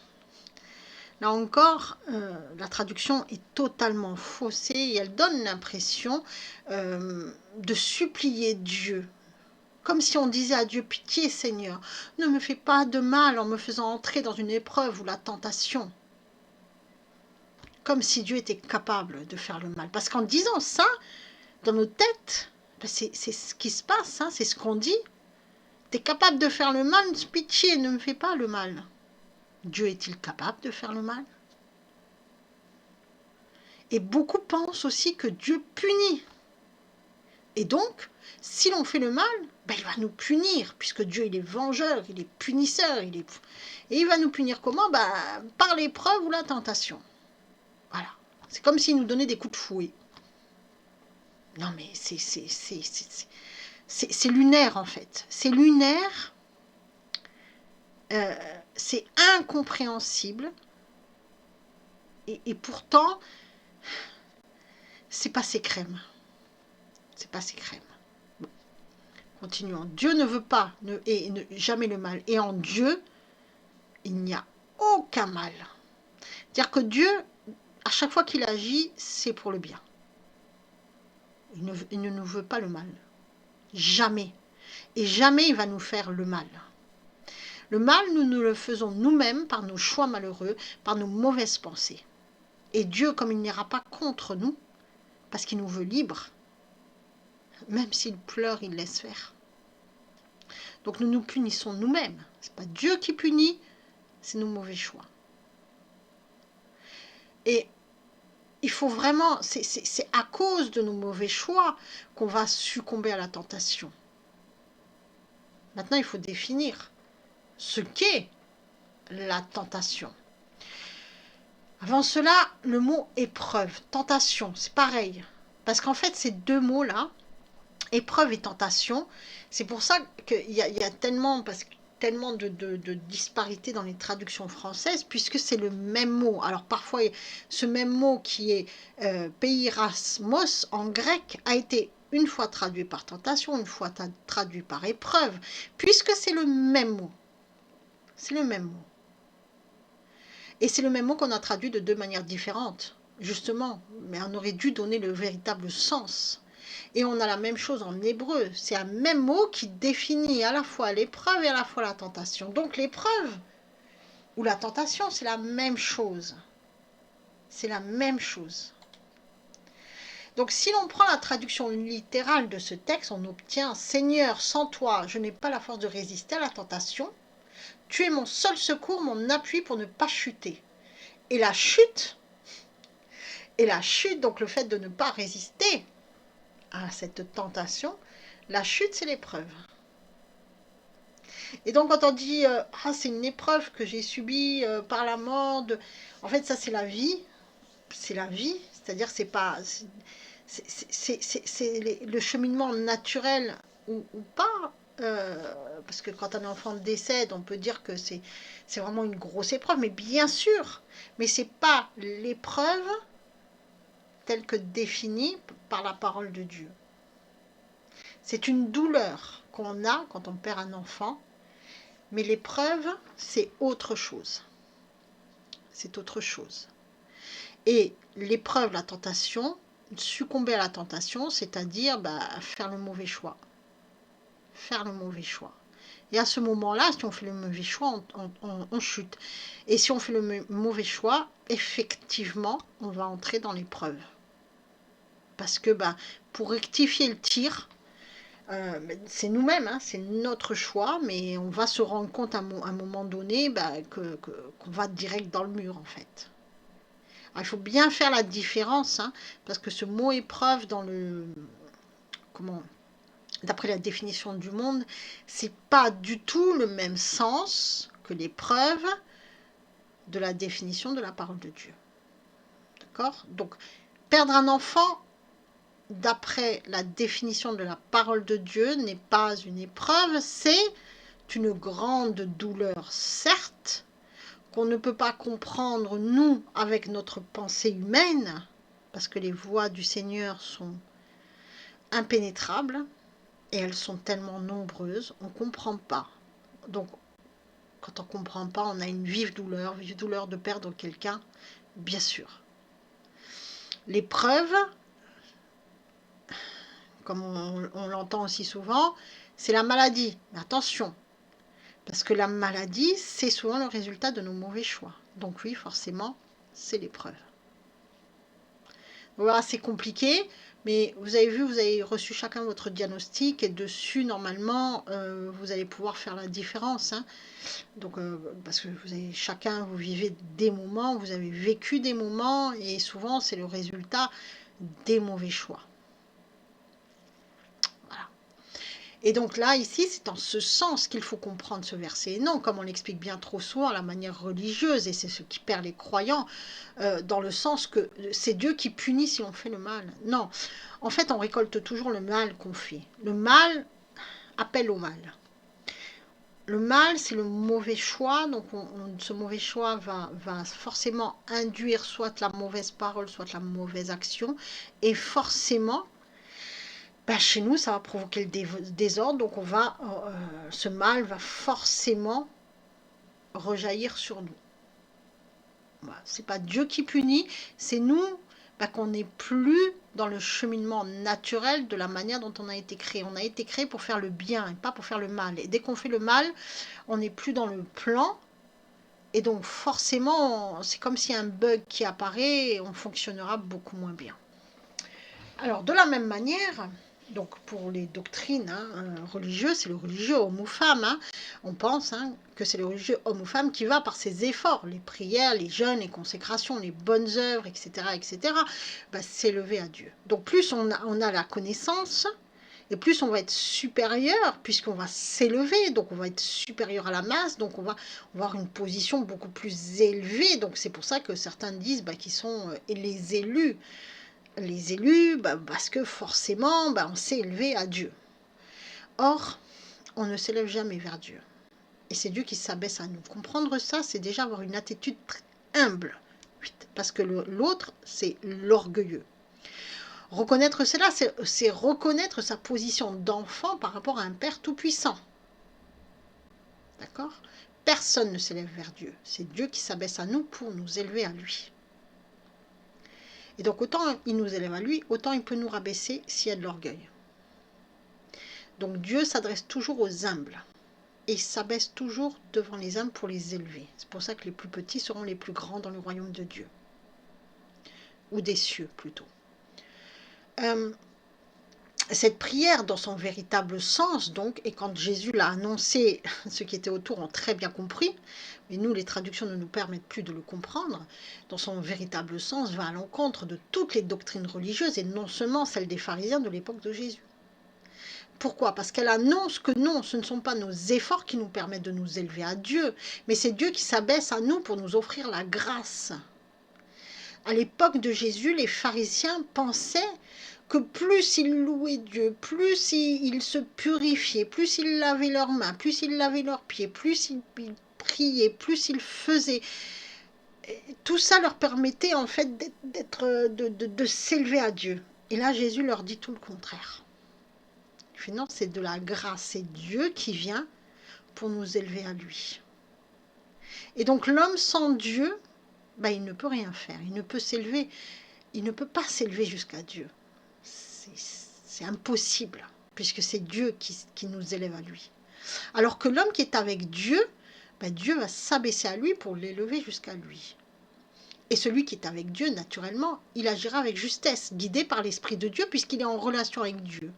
la traduction est totalement faussée et elle donne l'impression de supplier Dieu. Comme si on disait à Dieu, pitié Seigneur, ne me fais pas de mal en me faisant entrer dans une épreuve ou la tentation. Comme si Dieu était capable de faire le mal. Parce qu'en disant ça, dans nos têtes, ben c'est ce qui se passe, hein, c'est ce qu'on dit. Tu es capable de faire le mal, pitié, ne me fais pas le mal. Dieu est-il capable de faire le mal? Et beaucoup pensent aussi que Dieu punit. Et donc, si l'on fait le mal, ben il va nous punir, puisque Dieu il est vengeur, il est punisseur. Et il va nous punir comment? Ben, par l'épreuve ou la tentation. Voilà. C'est comme s'il nous donnait des coups de fouet. Non mais c'est lunaire en fait. C'est lunaire. C'est incompréhensible. Et pourtant, c'est passé crème. C'est passé crème. Bon. Continuons. Dieu ne veut pas jamais le mal. Et en Dieu, il n'y a aucun mal. C'est-à-dire que Dieu, à chaque fois qu'il agit, c'est pour le bien. Il ne nous veut pas le mal. Jamais. Et jamais il va nous faire le mal. Le mal, nous le faisons nous-mêmes par nos choix malheureux, par nos mauvaises pensées. Et Dieu, comme il n'ira pas contre nous, parce qu'il nous veut libres, même s'il pleure, il laisse faire. Donc nous nous punissons nous-mêmes. Ce n'est pas Dieu qui punit, c'est nos mauvais choix. Et il faut vraiment, c'est à cause de nos mauvais choix qu'on va succomber à la tentation. Maintenant, il faut définir ce qu'est la tentation. Avant cela, le mot épreuve, tentation, c'est pareil. Parce qu'en fait, ces deux mots-là, épreuve et tentation, c'est pour ça qu'il y a tellement de disparités dans les traductions françaises, puisque c'est le même mot. Alors parfois, ce même mot qui est peirasmos en grec a été une fois traduit par tentation, une fois traduit par épreuve, puisque c'est le même mot. C'est le même mot. Et c'est le même mot qu'on a traduit de deux manières différentes. justement, mais on aurait dû donner le véritable sens. Et on a la même chose en hébreu, c'est un même mot qui définit à la fois l'épreuve et à la fois la tentation. Donc l'épreuve ou la tentation, c'est la même chose. C'est la même chose. Donc si l'on prend la traduction littérale de ce texte, on obtient « Seigneur, sans toi, je n'ai pas la force de résister à la tentation. Tu es mon seul secours, mon appui pour ne pas chuter. » Et la chute, donc le fait de ne pas résister à cette tentation, la chute, c'est l'épreuve. Et donc quand on dit ah, c'est une épreuve que j'ai subie par la mort, en fait ça c'est la vie, c'est-à-dire c'est pas, c'est le cheminement naturel ou pas, parce que quand un enfant décède, on peut dire que c'est vraiment une grosse épreuve, mais bien sûr, mais c'est pas l'épreuve telle que définie par la parole de Dieu. C'est une douleur qu'on a quand on perd un enfant, mais l'épreuve, c'est autre chose. C'est autre chose. Et l'épreuve, la tentation, succomber à la tentation, c'est-à-dire faire le mauvais choix. Faire le mauvais choix. Et à ce moment-là, si on fait le mauvais choix, on chute. Et si on fait le mauvais choix, effectivement, on va entrer dans l'épreuve. Parce que pour rectifier le tir, c'est nous-mêmes, hein, c'est notre choix, mais on va se rendre compte à un moment donné qu'on va direct dans le mur, en fait. Alors, il faut bien faire la différence, hein, parce que ce mot épreuve, d'après la définition du monde, c'est pas du tout le même sens que l'épreuve de la définition de la parole de Dieu. D'accord? Donc, perdre un enfant, d'après la définition de la parole de Dieu, n'est pas une épreuve, c'est une grande douleur, certes, qu'on ne peut pas comprendre, nous, avec notre pensée humaine, parce que les voies du Seigneur sont impénétrables, et elles sont tellement nombreuses, on ne comprend pas. Donc, quand on ne comprend pas, on a une vive douleur de perdre quelqu'un, bien sûr. L'épreuve, comme on l'entend aussi souvent, c'est la maladie. Mais attention, parce que la maladie, c'est souvent le résultat de nos mauvais choix. Donc oui, forcément, c'est l'épreuve. Voilà, c'est compliqué, mais vous avez vu, vous avez reçu chacun votre diagnostic, et dessus, normalement, vous allez pouvoir faire la différence. Hein. Donc, parce que chacun, vous vivez des moments, vous avez vécu des moments, et souvent, c'est le résultat des mauvais choix. Et donc là, ici, c'est en ce sens qu'il faut comprendre ce verset. Et non, comme on l'explique bien trop souvent, la manière religieuse, et c'est ce qui perd les croyants, dans le sens que c'est Dieu qui punit si on fait le mal. Non, en fait, on récolte toujours le mal qu'on fait. Le mal appelle au mal. Le mal, c'est le mauvais choix, donc ce mauvais choix va forcément induire soit la mauvaise parole, soit la mauvaise action, et forcément, chez nous, ça va provoquer le désordre, donc ce mal va forcément rejaillir sur nous. Voilà. C'est pas Dieu qui punit, c'est nous qu'on n'est plus dans le cheminement naturel de la manière dont on a été créé. On a été créé pour faire le bien et pas pour faire le mal. Et dès qu'on fait le mal, on n'est plus dans le plan. Et donc forcément, c'est comme s'il y a un bug qui apparaît et on fonctionnera beaucoup moins bien. Alors de la même manière, donc pour les doctrines religieuses, c'est le religieux homme ou femme. Hein. On pense que c'est le religieux homme ou femme qui va par ses efforts, les prières, les jeûnes, les consécrations, les bonnes œuvres, etc., s'élever à Dieu. Donc plus on a la connaissance, et plus on va être supérieur, puisqu'on va s'élever, donc on va être supérieur à la masse, donc on va avoir une position beaucoup plus élevée. Donc c'est pour ça que certains disent qu'ils sont les élus. Les élus, parce que forcément, on s'est élevé à Dieu. Or, on ne s'élève jamais vers Dieu. Et c'est Dieu qui s'abaisse à nous. Comprendre ça, c'est déjà avoir une attitude très humble. Parce que l'autre, c'est l'orgueilleux. Reconnaître cela, c'est reconnaître sa position d'enfant par rapport à un Père tout-puissant. D'accord ? Personne ne s'élève vers Dieu. C'est Dieu qui s'abaisse à nous pour nous élever à lui. Et donc autant il nous élève à lui, autant il peut nous rabaisser s'il y a de l'orgueil. Donc Dieu s'adresse toujours aux humbles. Et il s'abaisse toujours devant les humbles pour les élever. C'est pour ça que les plus petits seront les plus grands dans le royaume de Dieu. Ou des cieux plutôt. Cette prière dans son véritable sens, donc, et quand Jésus l'a annoncé, ceux qui étaient autour ont très bien compris, mais nous, les traductions ne nous permettent plus de le comprendre, dans son véritable sens, va à l'encontre de toutes les doctrines religieuses, et non seulement celles des pharisiens de l'époque de Jésus. Pourquoi? Parce qu'elle annonce que non, ce ne sont pas nos efforts qui nous permettent de nous élever à Dieu, mais c'est Dieu qui s'abaisse à nous pour nous offrir la grâce. À l'époque de Jésus, les pharisiens pensaient que plus ils louaient Dieu, plus ils se purifiaient, plus ils lavaient leurs mains, plus ils lavaient leurs pieds, plus ils priaient, plus ils faisaient. Tout ça leur permettait en fait de s'élever à Dieu. Et là, Jésus leur dit tout le contraire. Il fait non, c'est de la grâce, c'est Dieu qui vient pour nous élever à lui. Et donc l'homme sans Dieu, ben, il ne peut rien faire, il ne peut s'élever, il ne peut pas s'élever jusqu'à Dieu. C'est impossible, puisque c'est Dieu qui nous élève à lui. Alors que l'homme qui est avec Dieu, ben Dieu va s'abaisser à lui pour l'élever jusqu'à lui. Et celui qui est avec Dieu, naturellement, il agira avec justesse, guidé par l'Esprit de Dieu, puisqu'il est en relation avec Dieu.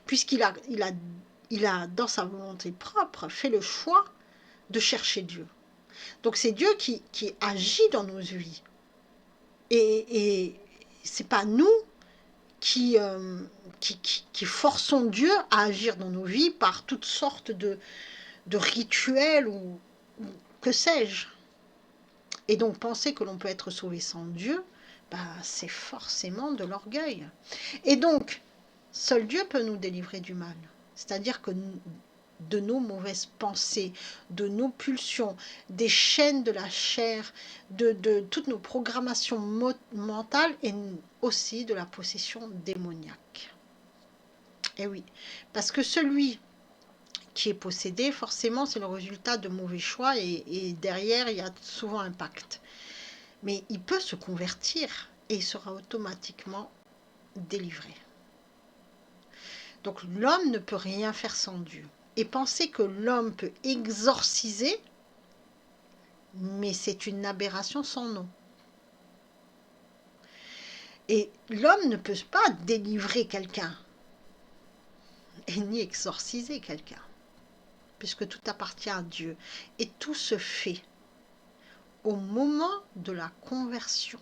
Puisqu'il a, dans sa volonté propre, fait le choix de chercher Dieu. Donc c'est Dieu qui agit dans nos vies. Et ce n'est pas nous qui forçons Dieu à agir dans nos vies par toutes sortes de rituels ou que sais-je. Et donc penser que l'on peut être sauvé sans Dieu, bah, c'est forcément de l'orgueil. Et donc, seul Dieu peut nous délivrer du mal. C'est-à-dire que de nos mauvaises pensées, de nos pulsions, des chaînes de la chair, de toutes nos programmations mentales et aussi de la possession démoniaque. Et oui, parce que celui qui est possédé, forcément, c'est le résultat de mauvais choix et derrière, il y a souvent un pacte. Mais il peut se convertir et il sera automatiquement délivré. Donc l'homme ne peut rien faire sans Dieu. Et penser que l'homme peut exorciser, mais c'est une aberration sans nom. Et l'homme ne peut pas délivrer quelqu'un et ni exorciser quelqu'un, puisque tout appartient à Dieu. Et tout se fait au moment de la conversion.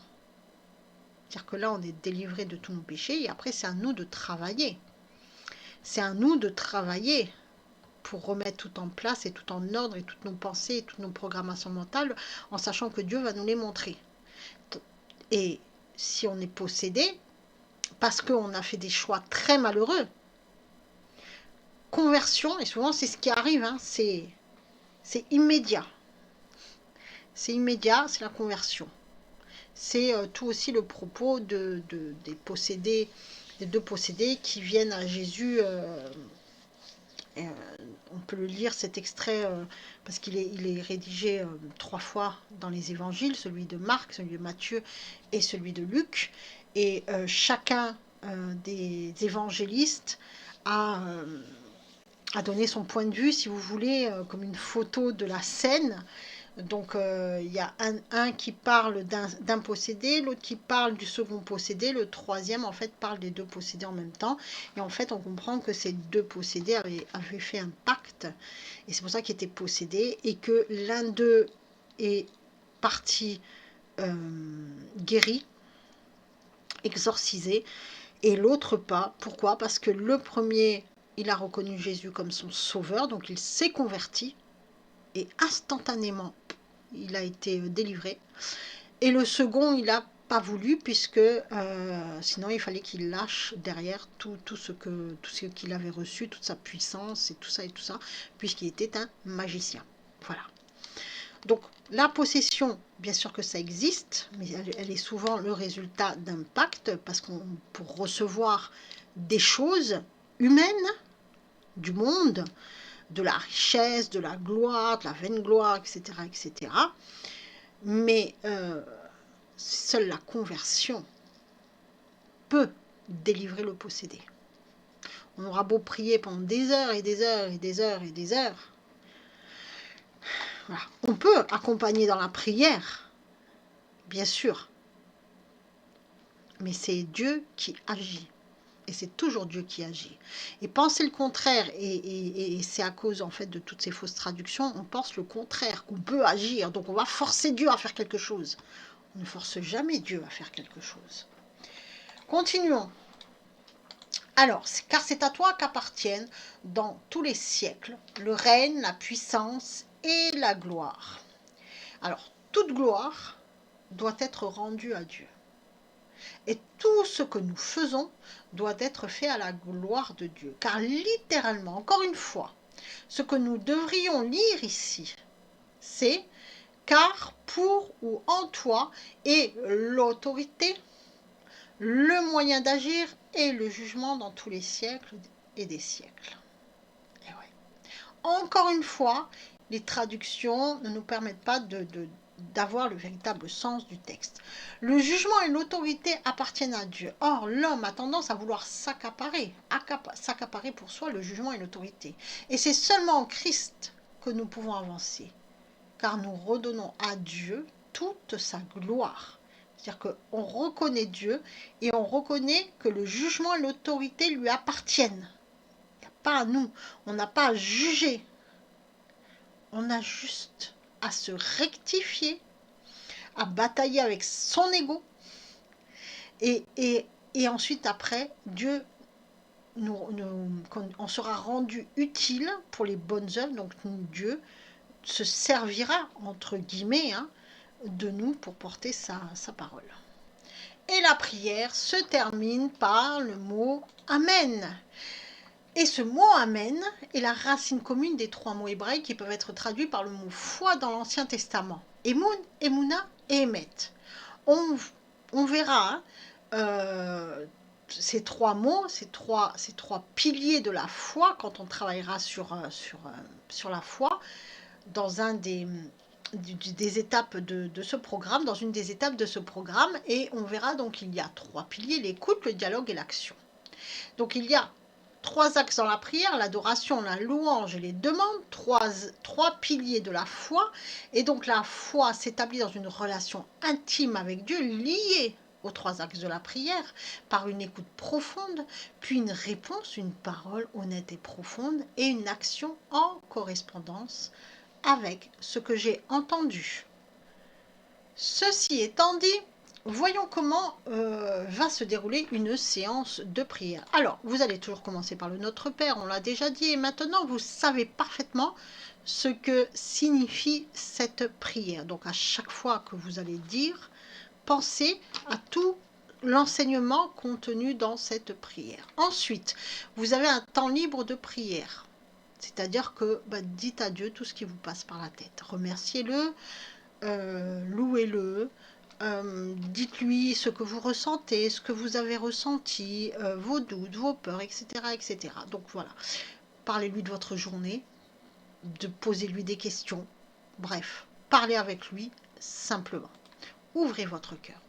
C'est-à-dire que là, on est délivré de tous nos péchés et après, c'est à nous de travailler. C'est à nous de travailler pour remettre tout en place et tout en ordre et toutes nos pensées et toutes nos programmations mentales en sachant que Dieu va nous les montrer. Et si on est possédé, parce qu'on a fait des choix très malheureux, conversion, et souvent c'est ce qui arrive, hein, c'est immédiat. C'est immédiat, c'est la conversion. C'est tout aussi le propos des possédés, des deux possédés qui viennent à Jésus. On peut le lire cet extrait parce qu'il est rédigé 3 fois dans les évangiles, celui de Marc, celui de Matthieu et celui de Luc. Et chacun des évangélistes a donné son point de vue, si vous voulez, comme une photo de la scène. Donc il y a un qui parle d'un possédé, l'autre qui parle du second possédé, le troisième en fait parle des deux possédés en même temps. Et en fait on comprend que ces deux possédés avaient fait un pacte, et c'est pour ça qu'ils étaient possédés, et que l'un d'eux est parti guéri, exorcisé, et l'autre pas. Pourquoi? Parce que le premier, il a reconnu Jésus comme son sauveur, donc il s'est converti, et instantanément, il a été délivré. Et le second, il n'a pas voulu, puisque sinon il fallait qu'il lâche derrière tout ce qu'il avait reçu, toute sa puissance et tout ça, puisqu'il était un magicien. Voilà. Donc la possession, bien sûr que ça existe, mais elle est souvent le résultat d'un pacte, parce pour recevoir des choses humaines du monde, de la richesse, de la gloire, de la vaine gloire, etc., etc. Mais seule la conversion peut délivrer le possédé. On aura beau prier pendant des heures et des heures et des heures et des heures. Voilà. On peut accompagner dans la prière, bien sûr. Mais c'est Dieu qui agit. Et c'est toujours Dieu qui agit. Et penser le contraire, et c'est à cause en fait de toutes ces fausses traductions, on pense le contraire, qu'on peut agir. Donc on va forcer Dieu à faire quelque chose. On ne force jamais Dieu à faire quelque chose. Continuons. Alors, car c'est à toi qu'appartiennent dans tous les siècles le règne, la puissance et la gloire. Alors, toute gloire doit être rendue à Dieu. Et tout ce que nous faisons doit être fait à la gloire de Dieu. Car littéralement, encore une fois, ce que nous devrions lire ici, c'est « car pour ou en toi est l'autorité, le moyen d'agir et le jugement dans tous les siècles et des siècles. » Et ouais. Encore une fois, les traductions ne nous permettent pas d'avoir le véritable sens du texte. Le jugement et l'autorité appartiennent à Dieu. Or, l'homme a tendance à vouloir s'accaparer pour soi le jugement et l'autorité. Et c'est seulement en Christ que nous pouvons avancer, car nous redonnons à Dieu toute sa gloire. C'est-à-dire qu'on reconnaît Dieu et on reconnaît que le jugement et l'autorité lui appartiennent. Il n'y a pas à nous, on n'a pas à juger. On a juste à se rectifier, à batailler avec son ego. Et ensuite, après, Dieu, on sera rendu utile pour les bonnes œuvres. Donc Dieu se servira, entre guillemets, de nous pour porter sa parole. Et la prière se termine par le mot « Amen ». Et ce mot « Amen » est la racine commune des 3 mots hébraïques qui peuvent être traduits par le mot « foi » dans l'Ancien Testament. Emoun, Emouna et Emet. On verra ces 3 mots, ces trois piliers de la foi quand on travaillera sur la foi dans un des étapes de ce programme, dans une des étapes de ce programme, et on verra donc qu'il y a 3 piliers, l'écoute, le dialogue et l'action. Donc il y a 3 axes dans la prière, l'adoration, la louange et les demandes, 3 piliers de la foi, et donc la foi s'établit dans une relation intime avec Dieu, liée aux 3 axes de la prière, par une écoute profonde, puis une réponse, une parole honnête et profonde, et une action en correspondance avec ce que j'ai entendu. Ceci étant dit, voyons comment va se dérouler une séance de prière. Alors, vous allez toujours commencer par le Notre Père, on l'a déjà dit, et maintenant vous savez parfaitement ce que signifie cette prière. Donc à chaque fois que vous allez dire, pensez à tout l'enseignement contenu dans cette prière. Ensuite, vous avez un temps libre de prière. C'est-à-dire que dites à Dieu tout ce qui vous passe par la tête. Remerciez-le, louez-le, dites-lui ce que vous ressentez, ce que vous avez ressenti, vos doutes, vos peurs, etc., etc. Donc voilà, parlez-lui de votre journée, posez-lui des questions. Bref, parlez avec lui simplement. Ouvrez votre cœur.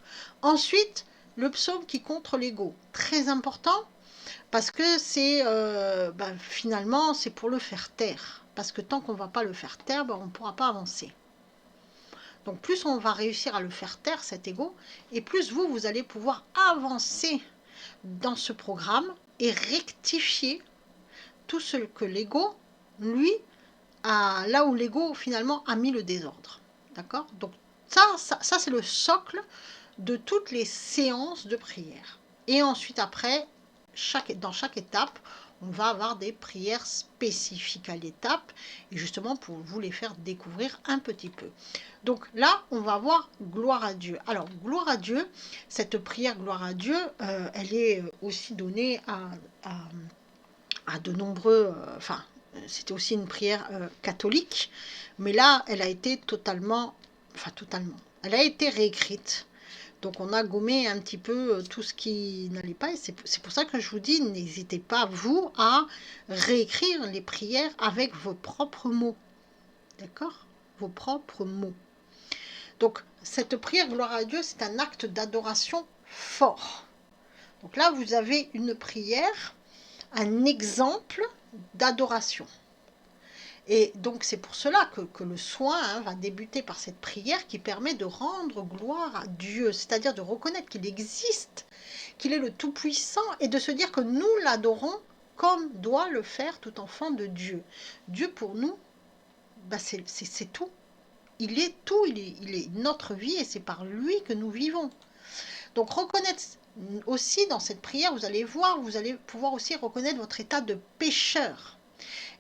Ensuite, le psaume qui contre l'ego. Très important. Parce que c'est finalement, c'est pour le faire taire. Parce que tant qu'on ne va pas le faire taire, on ne pourra pas avancer. Donc plus on va réussir à le faire taire, cet ego, et plus vous allez pouvoir avancer dans ce programme et rectifier tout ce que l'ego, lui, là où l'ego finalement a mis le désordre. D'accord? Donc ça c'est le socle de toutes les séances de prière. Et ensuite après, dans chaque étape, on va avoir des prières spécifiques à l'étape, et justement pour vous les faire découvrir un petit peu. Donc là, on va voir gloire à Dieu. Alors, gloire à Dieu, cette prière gloire à Dieu, elle est aussi donnée à de nombreux... c'était aussi une prière catholique, mais là, elle a été totalement... Elle a été réécrite. Donc on a gommé un petit peu tout ce qui n'allait pas, et c'est pour ça que je vous dis, n'hésitez pas, vous, à réécrire les prières avec vos propres mots. D'accord? Vos propres mots. Donc cette prière gloire à Dieu, c'est un acte d'adoration fort. Donc là, vous avez une prière, un exemple d'adoration. Et donc c'est pour cela que le soin va débuter par cette prière qui permet de rendre gloire à Dieu, c'est-à-dire de reconnaître qu'il existe, qu'il est le Tout-Puissant, et de se dire que nous l'adorons comme doit le faire tout enfant de Dieu. Dieu pour nous, bah c'est tout. Il est tout, il est notre vie et c'est par lui que nous vivons. Donc reconnaître aussi dans cette prière, vous allez voir, vous allez pouvoir aussi reconnaître votre état de pécheur.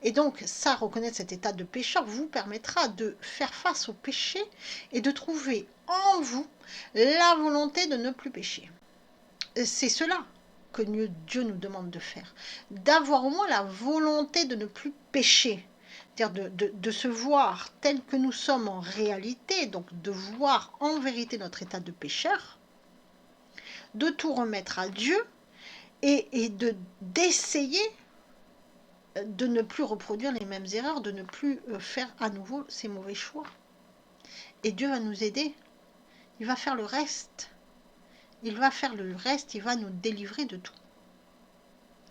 Et donc ça, reconnaître cet état de pécheur vous permettra de faire face au péché et de trouver en vous la volonté de ne plus pécher. C'est cela que Dieu nous demande de faire, d'avoir au moins la volonté de ne plus pécher, c'est-à-dire de se voir tel que nous sommes en réalité, donc de voir en vérité notre état de pécheur, de tout remettre à Dieu et d'essayer de ne plus reproduire les mêmes erreurs, de ne plus faire à nouveau ces mauvais choix. Et Dieu va nous aider, il va faire le reste. Il va faire le reste, il va nous délivrer de tout.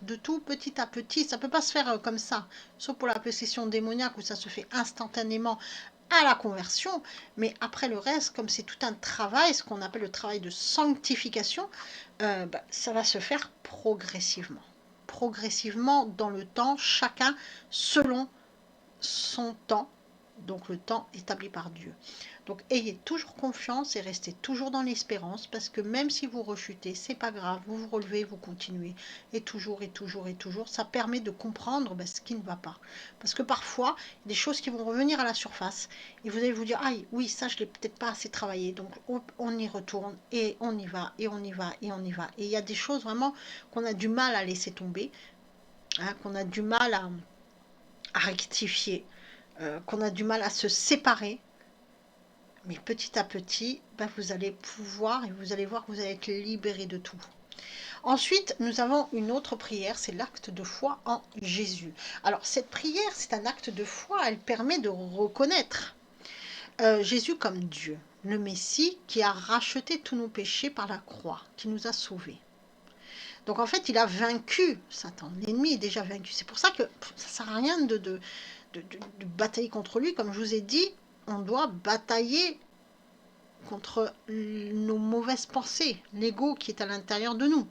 De tout petit à petit, ça ne peut pas se faire comme ça, sauf pour la possession démoniaque où ça se fait instantanément à la conversion, mais après le reste, comme c'est tout un travail, ce qu'on appelle le travail de sanctification, ça va se faire progressivement. Progressivement dans le temps, chacun selon son temps, donc le temps établi par Dieu. Donc ayez toujours confiance et restez toujours dans l'espérance, parce que même si vous rechutez, c'est pas grave, vous vous relevez, vous continuez, et toujours, et toujours, et toujours, ça permet de comprendre ce qui ne va pas. Parce que parfois, il y a des choses qui vont revenir à la surface, et vous allez vous dire, ah oui, ça je l'ai peut-être pas assez travaillé, donc on y retourne, et on y va, et on y va, et on y va. Et il y a des choses vraiment qu'on a du mal à laisser tomber, qu'on a du mal à rectifier, qu'on a du mal à se séparer. Mais petit à petit, vous allez pouvoir et vous allez voir que vous allez être libéré de tout. Ensuite, nous avons une autre prière, c'est l'acte de foi en Jésus. Alors, cette prière, c'est un acte de foi, elle permet de reconnaître Jésus comme Dieu, le Messie qui a racheté tous nos péchés par la croix, qui nous a sauvés. Donc, en fait, il a vaincu Satan. L'ennemi est déjà vaincu. C'est pour ça que ça ne sert à rien de batailler contre lui. Comme je vous ai dit, on doit batailler contre nos mauvaises pensées, l'ego qui est à l'intérieur de nous.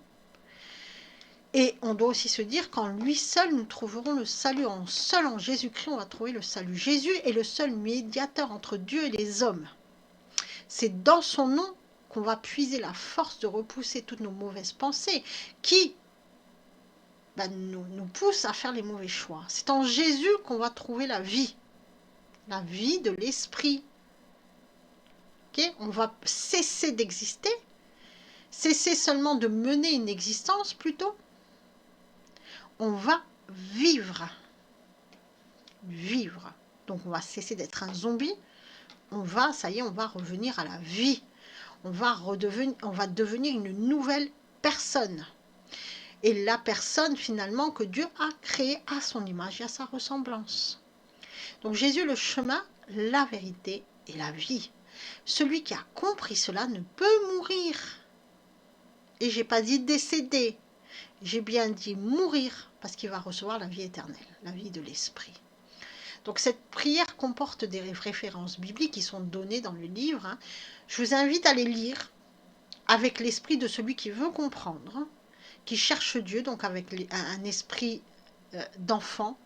Et on doit aussi se dire qu'en lui seul, nous trouverons le salut. Seul en Jésus-Christ, on va trouver le salut. Jésus est le seul médiateur entre Dieu et les hommes. C'est dans son nom qu'on va puiser la force de repousser toutes nos mauvaises pensées qui nous poussent à faire les mauvais choix. C'est en Jésus qu'on va trouver la vie de l'esprit. On va cesser d'exister, cesser seulement de mener une existence plutôt. On va vivre. Donc on va cesser d'être un zombie. On va revenir à la vie. On va devenir une nouvelle personne. Et la personne finalement que Dieu a créée à son image et à sa ressemblance. Donc Jésus est le chemin, la vérité et la vie. Celui qui a compris cela ne peut mourir. Et j'ai pas dit décéder, j'ai bien dit mourir, parce qu'il va recevoir la vie éternelle, la vie de l'esprit. Donc cette prière comporte des références bibliques qui sont données dans le livre. Je vous invite à les lire avec l'esprit de celui qui veut comprendre, qui cherche Dieu, donc avec un esprit d'enfant,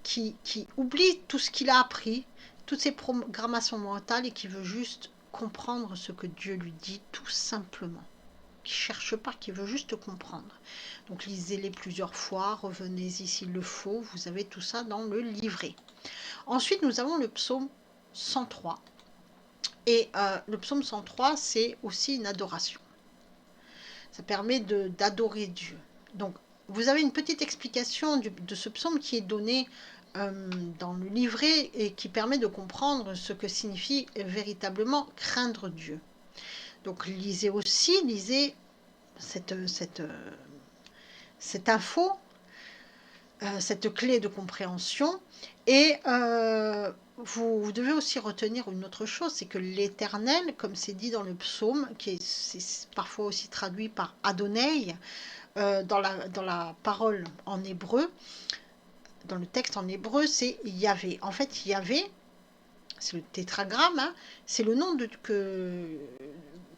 qui oublie tout ce qu'il a appris, toutes ses programmations mentales et qui veut juste comprendre ce que Dieu lui dit tout simplement. Qui ne cherche pas, qui veut juste comprendre. Donc lisez-les plusieurs fois, revenez-y s'il le faut, vous avez tout ça dans le livret. Ensuite, nous avons le psaume 103. Et le psaume 103, c'est aussi une adoration. Ça permet d'adorer Dieu. Donc, vous avez une petite explication de ce psaume qui est donnée dans le livret et qui permet de comprendre ce que signifie véritablement craindre Dieu. Donc lisez cette info, cette clé de compréhension. Et vous devez aussi retenir une autre chose, c'est que l'Éternel, comme c'est dit dans le psaume, c'est parfois aussi traduit par Adonai, dans la parole en hébreu, dans le texte en hébreu, c'est Yahvé. En fait, Yahvé, c'est le tétragramme, hein, c'est le nom que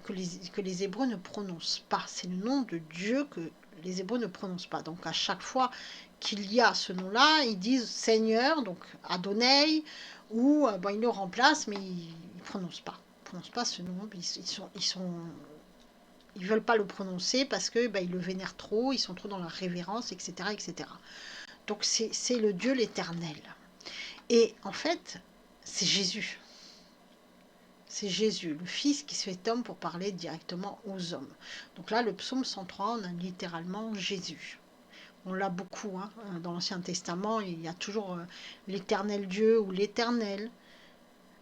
les Hébreux ne prononcent pas. C'est le nom de Dieu que les Hébreux ne prononcent pas. Donc à chaque fois qu'il y a ce nom-là, ils disent Seigneur, donc Adonai, ou ils le remplacent, mais ils ne prononcent pas. Ils prononcent pas ce nom. Ils veulent pas le prononcer parce que ils le vénèrent trop, ils sont trop dans la révérence, etc., etc. Donc c'est le Dieu l'Éternel. Et en fait, c'est Jésus. C'est Jésus, le Fils qui se fait homme pour parler directement aux hommes. Donc là, le psaume 103, on a littéralement Jésus. On l'a beaucoup, hein, dans l'Ancien Testament, il y a toujours l'Éternel Dieu ou l'Éternel.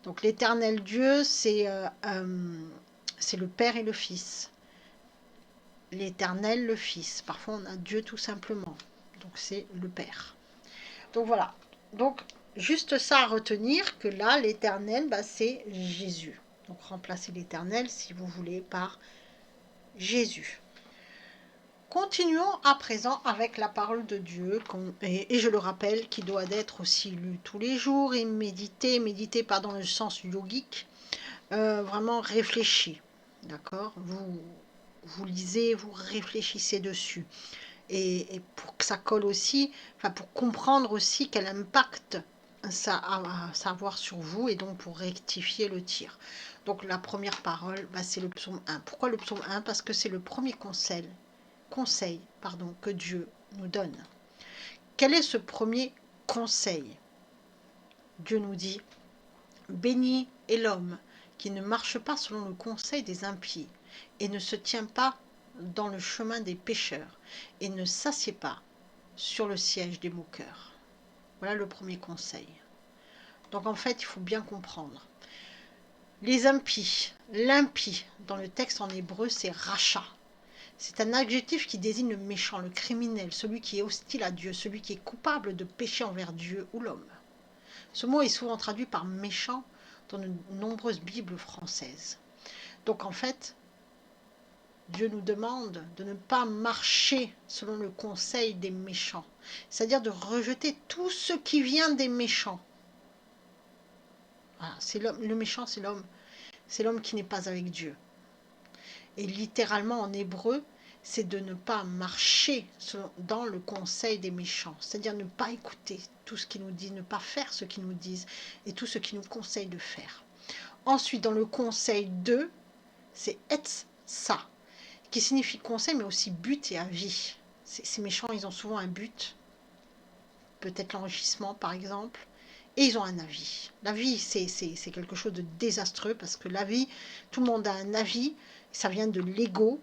Donc l'Éternel Dieu, c'est le Père et le Fils. L'Éternel, le Fils. Parfois, on a Dieu tout simplement. Donc c'est le Père. Donc voilà. Donc juste ça à retenir, que là, l'Éternel, c'est Jésus. Donc remplacez l'Éternel, si vous voulez, par Jésus. Continuons à présent avec la parole de Dieu, et je le rappelle, qui doit être aussi lue tous les jours et médité pas dans le sens yogique, vraiment réfléchi, d'accord, vous lisez, vous réfléchissez dessus, et pour que ça colle aussi, pour comprendre aussi quel impact ça a avoir sur vous, et donc pour rectifier le tir. Donc la première parole, c'est le psaume 1. Pourquoi le psaume 1? Parce que c'est le premier conseil que Dieu nous donne. Quel est ce premier conseil? Dieu nous dit, béni est l'homme qui ne marche pas selon le conseil des impies et ne se tient pas dans le chemin des pécheurs et ne s'assied pas sur le siège des moqueurs. Voilà le premier conseil. Donc en fait, il faut bien comprendre. Les impies, l'impie, dans le texte en hébreu, c'est rachat. C'est un adjectif qui désigne le méchant, le criminel, celui qui est hostile à Dieu, celui qui est coupable de péché envers Dieu ou l'homme. Ce mot est souvent traduit par méchant dans de nombreuses Bibles françaises. Donc en fait, Dieu nous demande de ne pas marcher selon le conseil des méchants, c'est-à-dire de rejeter tout ce qui vient des méchants. Voilà, c'est l'homme, le méchant, c'est l'homme qui n'est pas avec Dieu. Et littéralement en hébreu, c'est de ne pas marcher dans le conseil des méchants, c'est-à-dire ne pas écouter tout ce qu'ils nous disent, ne pas faire ce qu'ils nous disent et tout ce qu'ils nous conseillent de faire. Ensuite, dans le conseil 2, c'est etza, qui signifie conseil, mais aussi but et avis. Ces méchants, ils ont souvent un but, peut-être l'enrichissement par exemple, et ils ont un avis. L'avis, c'est quelque chose de désastreux, parce que l'avis, tout le monde a un avis, ça vient de l'ego,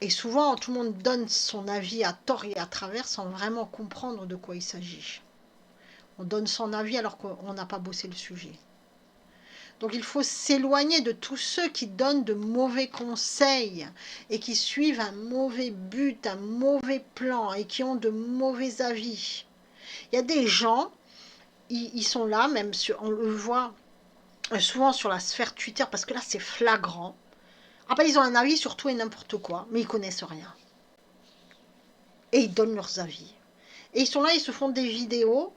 et souvent tout le monde donne son avis à tort et à travers sans vraiment comprendre de quoi il s'agit. On donne son avis alors qu'on n'a pas bossé le sujet. Donc il faut s'éloigner de tous ceux qui donnent de mauvais conseils et qui suivent un mauvais but, un mauvais plan et qui ont de mauvais avis. Il y a des gens, ils sont là, même on le voit souvent sur la sphère Twitter, parce que là c'est flagrant. Après ils ont un avis sur tout et n'importe quoi, mais ils connaissent rien. Et ils donnent leurs avis. Et ils sont là, ils se font des vidéos,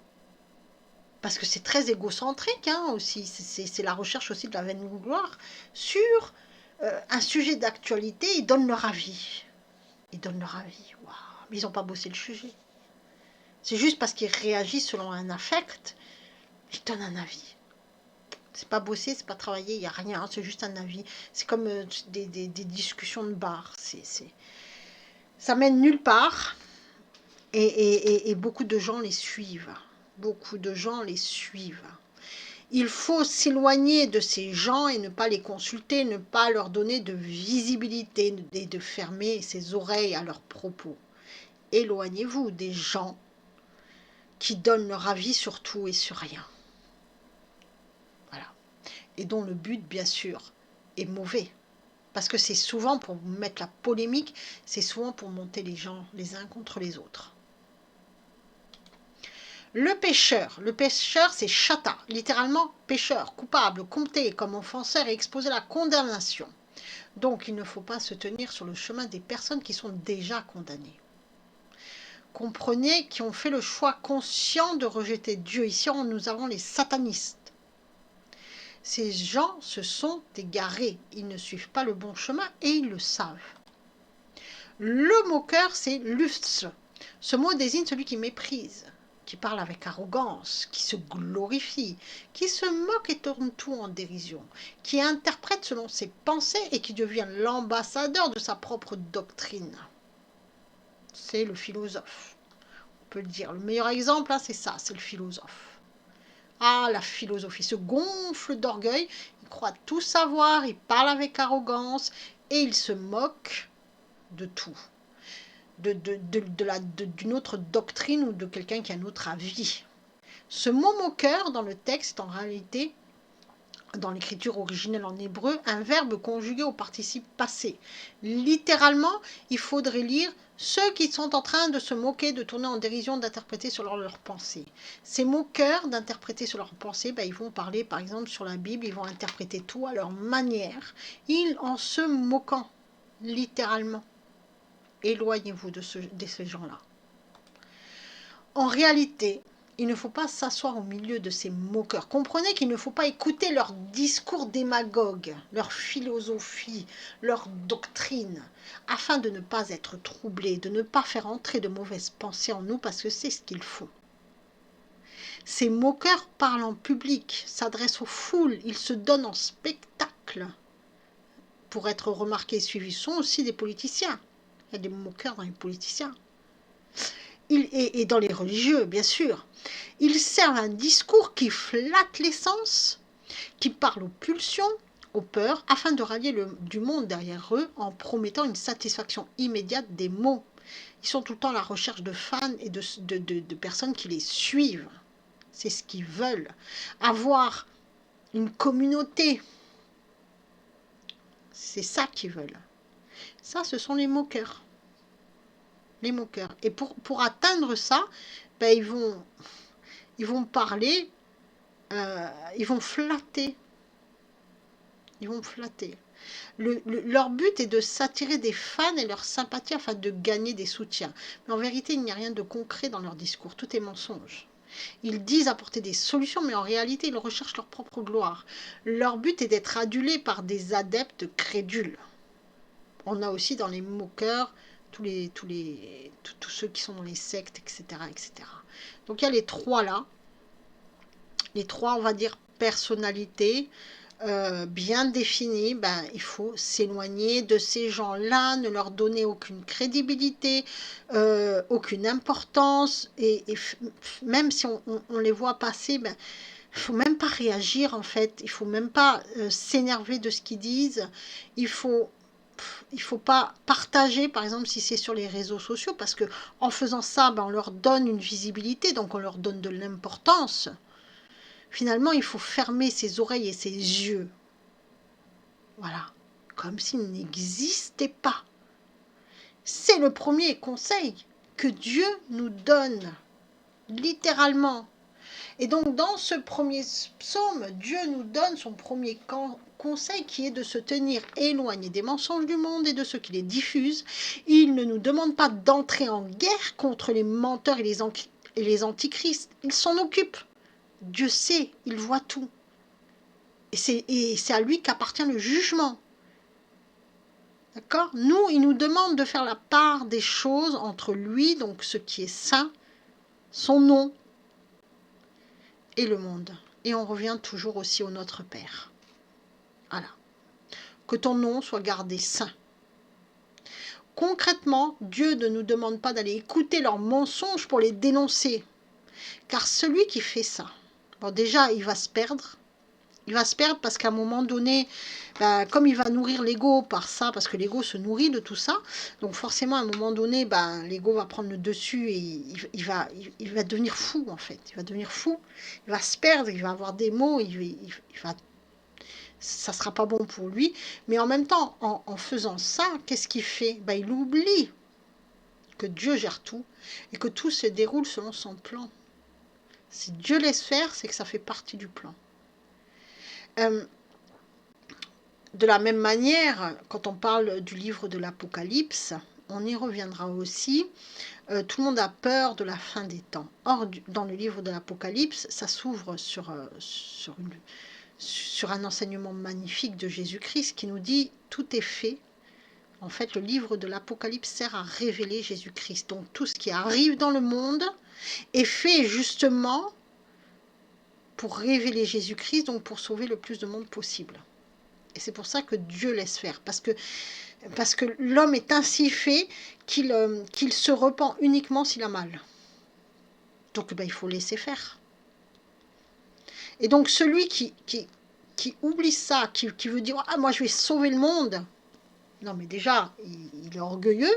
parce que c'est très égocentrique aussi, c'est la recherche aussi de la vaine gloire, sur un sujet d'actualité, ils donnent leur avis. Ils donnent leur avis, waouh, mais ils n'ont pas bossé le sujet. C'est juste parce qu'ils réagissent selon un affect, ils donnent un avis. C'est pas bossé, c'est pas travaillé, il n'y a rien, c'est juste un avis. C'est comme des discussions de bar, ça mène nulle part, et beaucoup de gens les suivent. Beaucoup de gens les suivent. Il faut s'éloigner de ces gens et ne pas les consulter, ne pas leur donner de visibilité et de fermer ses oreilles à leurs propos. Éloignez-vous des gens qui donnent leur avis sur tout et sur rien. Voilà. Et dont le but, bien sûr, est mauvais. Parce que c'est souvent pour mettre la polémique, c'est souvent pour monter les gens les uns contre les autres. Le pécheur c'est chata, littéralement pécheur, coupable, compté comme offenseur et exposé à la condamnation. Donc il ne faut pas se tenir sur le chemin des personnes qui sont déjà condamnées. Comprenez qui ont fait le choix conscient de rejeter Dieu. Ici, nous avons les satanistes. Ces gens se sont égarés. Ils ne suivent pas le bon chemin et ils le savent. Le moqueur, c'est lufts. Ce mot désigne celui qui méprise, qui parle avec arrogance, qui se glorifie, qui se moque et tourne tout en dérision, qui interprète selon ses pensées et qui devient l'ambassadeur de sa propre doctrine. C'est le philosophe. On peut le dire. Le meilleur exemple, c'est ça, c'est le philosophe. Ah, la philosophie se gonfle d'orgueil, il croit tout savoir, il parle avec arrogance et il se moque de tout, d'une autre doctrine ou de quelqu'un qui a un autre avis. Ce mot moqueur dans le texte, en réalité, dans l'écriture originelle en hébreu, un verbe conjugué au participe passé. Littéralement, il faudrait lire ceux qui sont en train de se moquer, de tourner en dérision, d'interpréter sur leurs pensées. Ces moqueurs d'interpréter sur leurs pensées, ils vont parler par exemple sur la Bible, ils vont interpréter tout à leur manière, en se moquant, littéralement. Éloignez-vous de ces gens-là. En réalité, il ne faut pas s'asseoir au milieu de ces moqueurs. Comprenez qu'il ne faut pas écouter leurs discours démagogues, leur philosophie, leur doctrine, afin de ne pas être troublés, de ne pas faire entrer de mauvaises pensées en nous, parce que c'est ce qu'ils font. Ces moqueurs parlent en public, s'adressent aux foules, ils se donnent en spectacle pour être remarqués et suivis. Ils sont aussi des politiciens. Il y a des moqueurs dans les politiciens. Et dans les religieux, bien sûr. Ils servent un discours qui flatte les sens, qui parle aux pulsions, aux peurs, afin de rallier du monde derrière eux en promettant une satisfaction immédiate des mots. Ils sont tout le temps à la recherche de fans et de personnes qui les suivent. C'est ce qu'ils veulent. Avoir une communauté. C'est ça qu'ils veulent. Ça, ce sont les moqueurs. Les moqueurs. Et pour atteindre ça, ils vont parler, ils vont flatter. Ils vont flatter. Leur but est de s'attirer des fans et leur sympathie afin de gagner des soutiens. Mais en vérité, il n'y a rien de concret dans leur discours. Tout est mensonge. Ils disent apporter des solutions, mais en réalité, ils recherchent leur propre gloire. Leur but est d'être adulés par des adeptes crédules. On a aussi dans les moqueurs tous ceux qui sont dans les sectes, etc., etc. Donc il y a les trois là. Les trois, on va dire, personnalités bien définies. Il faut s'éloigner de ces gens-là, ne leur donner aucune crédibilité, aucune importance. Et même si on les voit passer, il ne faut même pas réagir en fait. Il ne faut même pas s'énerver de ce qu'ils disent. Il faut pas partager, par exemple, si c'est sur les réseaux sociaux, parce que en faisant ça, on leur donne une visibilité, donc on leur donne de l'importance. Finalement, il faut fermer ses oreilles et ses yeux. Voilà, comme s'ils n'existaient pas. C'est le premier conseil que Dieu nous donne, littéralement. Et donc, dans ce premier psaume, Dieu nous donne son premier conseil qui est de se tenir éloigné des mensonges du monde et de ceux qui les diffusent. Il ne nous demande pas d'entrer en guerre contre les menteurs et les antichrists. Il s'en occupe. Dieu sait, il voit tout. Et c'est à lui qu'appartient le jugement. D'accord ? Nous, il nous demande de faire la part des choses entre lui, donc ce qui est saint, son nom, et le monde. Et on revient toujours aussi au Notre Père. Voilà. Que ton nom soit gardé saint. Concrètement, Dieu ne nous demande pas d'aller écouter leurs mensonges pour les dénoncer. Car celui qui fait ça, déjà, il va se perdre. Il va se perdre parce qu'à un moment donné, comme il va nourrir l'ego par ça, parce que l'ego se nourrit de tout ça, donc forcément à un moment donné, l'ego va prendre le dessus et il va devenir fou en fait. Il va devenir fou, il va se perdre, il va avoir des mots, ça ne sera pas bon pour lui. Mais en même temps, en faisant ça, qu'est-ce qu'il fait ? Il oublie que Dieu gère tout et que tout se déroule selon son plan. Si Dieu laisse faire, c'est que ça fait partie du plan. De la même manière, quand on parle du livre de l'Apocalypse, on y reviendra aussi, tout le monde a peur de la fin des temps. Or, dans le livre de l'Apocalypse, ça s'ouvre sur un enseignement magnifique de Jésus-Christ qui nous dit « tout est fait ». En fait, le livre de l'Apocalypse sert à révéler Jésus-Christ. Donc, tout ce qui arrive dans le monde est fait justement pour révéler Jésus-Christ, donc pour sauver le plus de monde possible. Et c'est pour ça que Dieu laisse faire. Parce que l'homme est ainsi fait qu'il se repent uniquement s'il a mal. Donc, il faut laisser faire. Et donc, celui qui oublie ça, qui veut dire « Ah, moi, je vais sauver le monde », non, mais déjà, il est orgueilleux,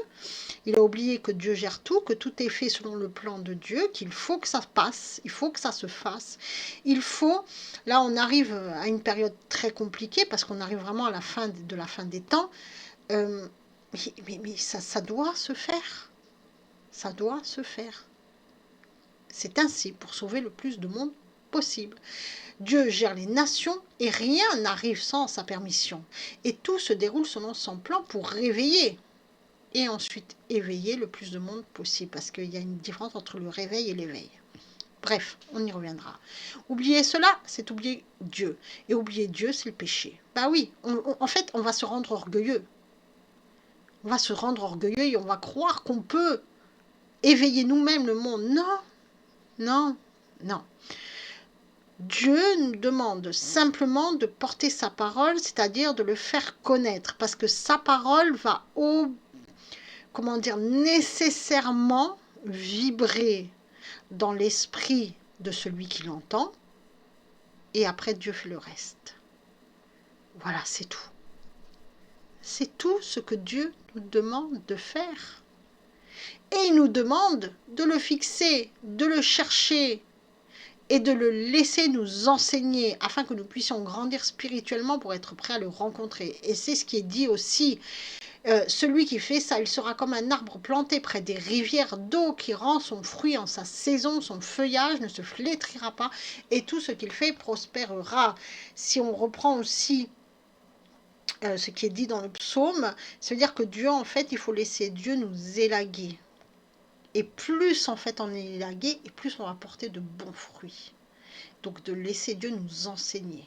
il a oublié que Dieu gère tout, que tout est fait selon le plan de Dieu, qu'il faut que ça passe, il faut que ça se fasse. Il faut, là on arrive à une période très compliquée, parce qu'on arrive vraiment à la fin de la fin des temps, mais ça doit se faire. Ça doit se faire. C'est ainsi pour sauver le plus de monde possible. Dieu gère les nations et rien n'arrive sans sa permission. Et tout se déroule selon son plan pour réveiller et ensuite éveiller le plus de monde possible. Parce qu'il y a une différence entre le réveil et l'éveil. Bref, on y reviendra. Oublier cela, c'est oublier Dieu. Et oublier Dieu, c'est le péché. Bah oui, en fait, on va se rendre orgueilleux. On va se rendre orgueilleux et on va croire qu'on peut éveiller nous-mêmes le monde. Non, non, non. Dieu nous demande simplement de porter sa parole, c'est-à-dire de le faire connaître, parce que sa parole va, nécessairement vibrer dans l'esprit de celui qui l'entend, et après Dieu fait le reste. Voilà, c'est tout. C'est tout ce que Dieu nous demande de faire. Et il nous demande de le fixer, de le chercher, et de le laisser nous enseigner afin que nous puissions grandir spirituellement pour être prêts à le rencontrer. Et c'est ce qui est dit aussi, celui qui fait ça, il sera comme un arbre planté près des rivières d'eau qui rend son fruit en sa saison, son feuillage ne se flétrira pas et tout ce qu'il fait prospérera. Si on reprend aussi ce qui est dit dans le psaume, ça veut dire que Dieu, en fait, il faut laisser Dieu nous élaguer. Et plus en fait on est élagué, et plus on va porter de bons fruits. Donc de laisser Dieu nous enseigner,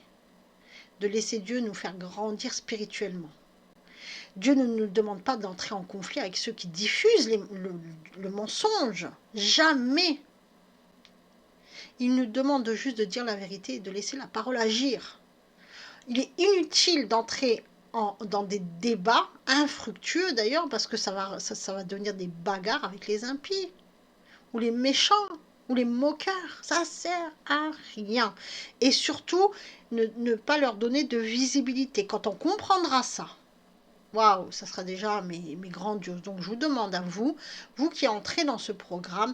de laisser Dieu nous faire grandir spirituellement. Dieu ne nous demande pas d'entrer en conflit avec ceux qui diffusent le mensonge, jamais. Il nous demande juste de dire la vérité et de laisser la parole agir. Il est inutile d'entrer dans des débats infructueux d'ailleurs, parce que ça va devenir des bagarres avec les impies, ou les méchants, ou les moqueurs. Ça sert à rien. Et surtout, ne pas leur donner de visibilité. Quand on comprendra ça, waouh, ça sera déjà mais grandiose. Donc je vous demande à vous qui entrez dans ce programme,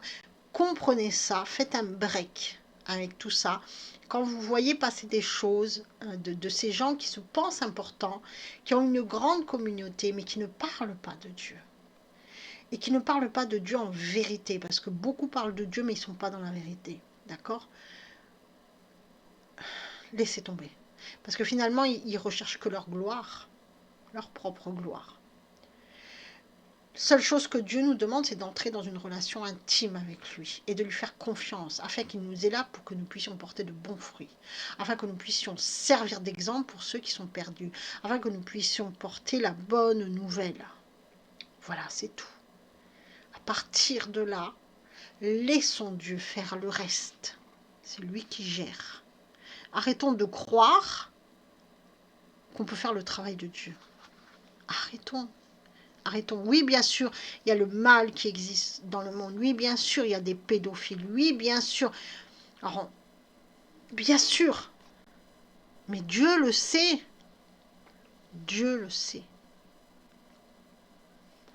comprenez ça, faites un break avec tout ça. Quand vous voyez passer des choses de ces gens qui se pensent importants, qui ont une grande communauté, mais qui ne parlent pas de Dieu. Et qui ne parlent pas de Dieu en vérité, parce que beaucoup parlent de Dieu, mais ils ne sont pas dans la vérité. D'accord? Laissez tomber. Parce que finalement, ils recherchent que leur gloire, leur propre gloire. Seule chose que Dieu nous demande, c'est d'entrer dans une relation intime avec lui et de lui faire confiance, afin qu'il nous est là pour que nous puissions porter de bons fruits, afin que nous puissions servir d'exemple pour ceux qui sont perdus, afin que nous puissions porter la bonne nouvelle. Voilà, c'est tout. À partir de là, laissons Dieu faire le reste. C'est lui qui gère. Arrêtons de croire qu'on peut faire le travail de Dieu. Arrêtons. Arrêtons. Oui, bien sûr, il y a le mal qui existe dans le monde. Oui, bien sûr, il y a des pédophiles. Oui, bien sûr. Alors, bien sûr. Mais Dieu le sait. Dieu le sait.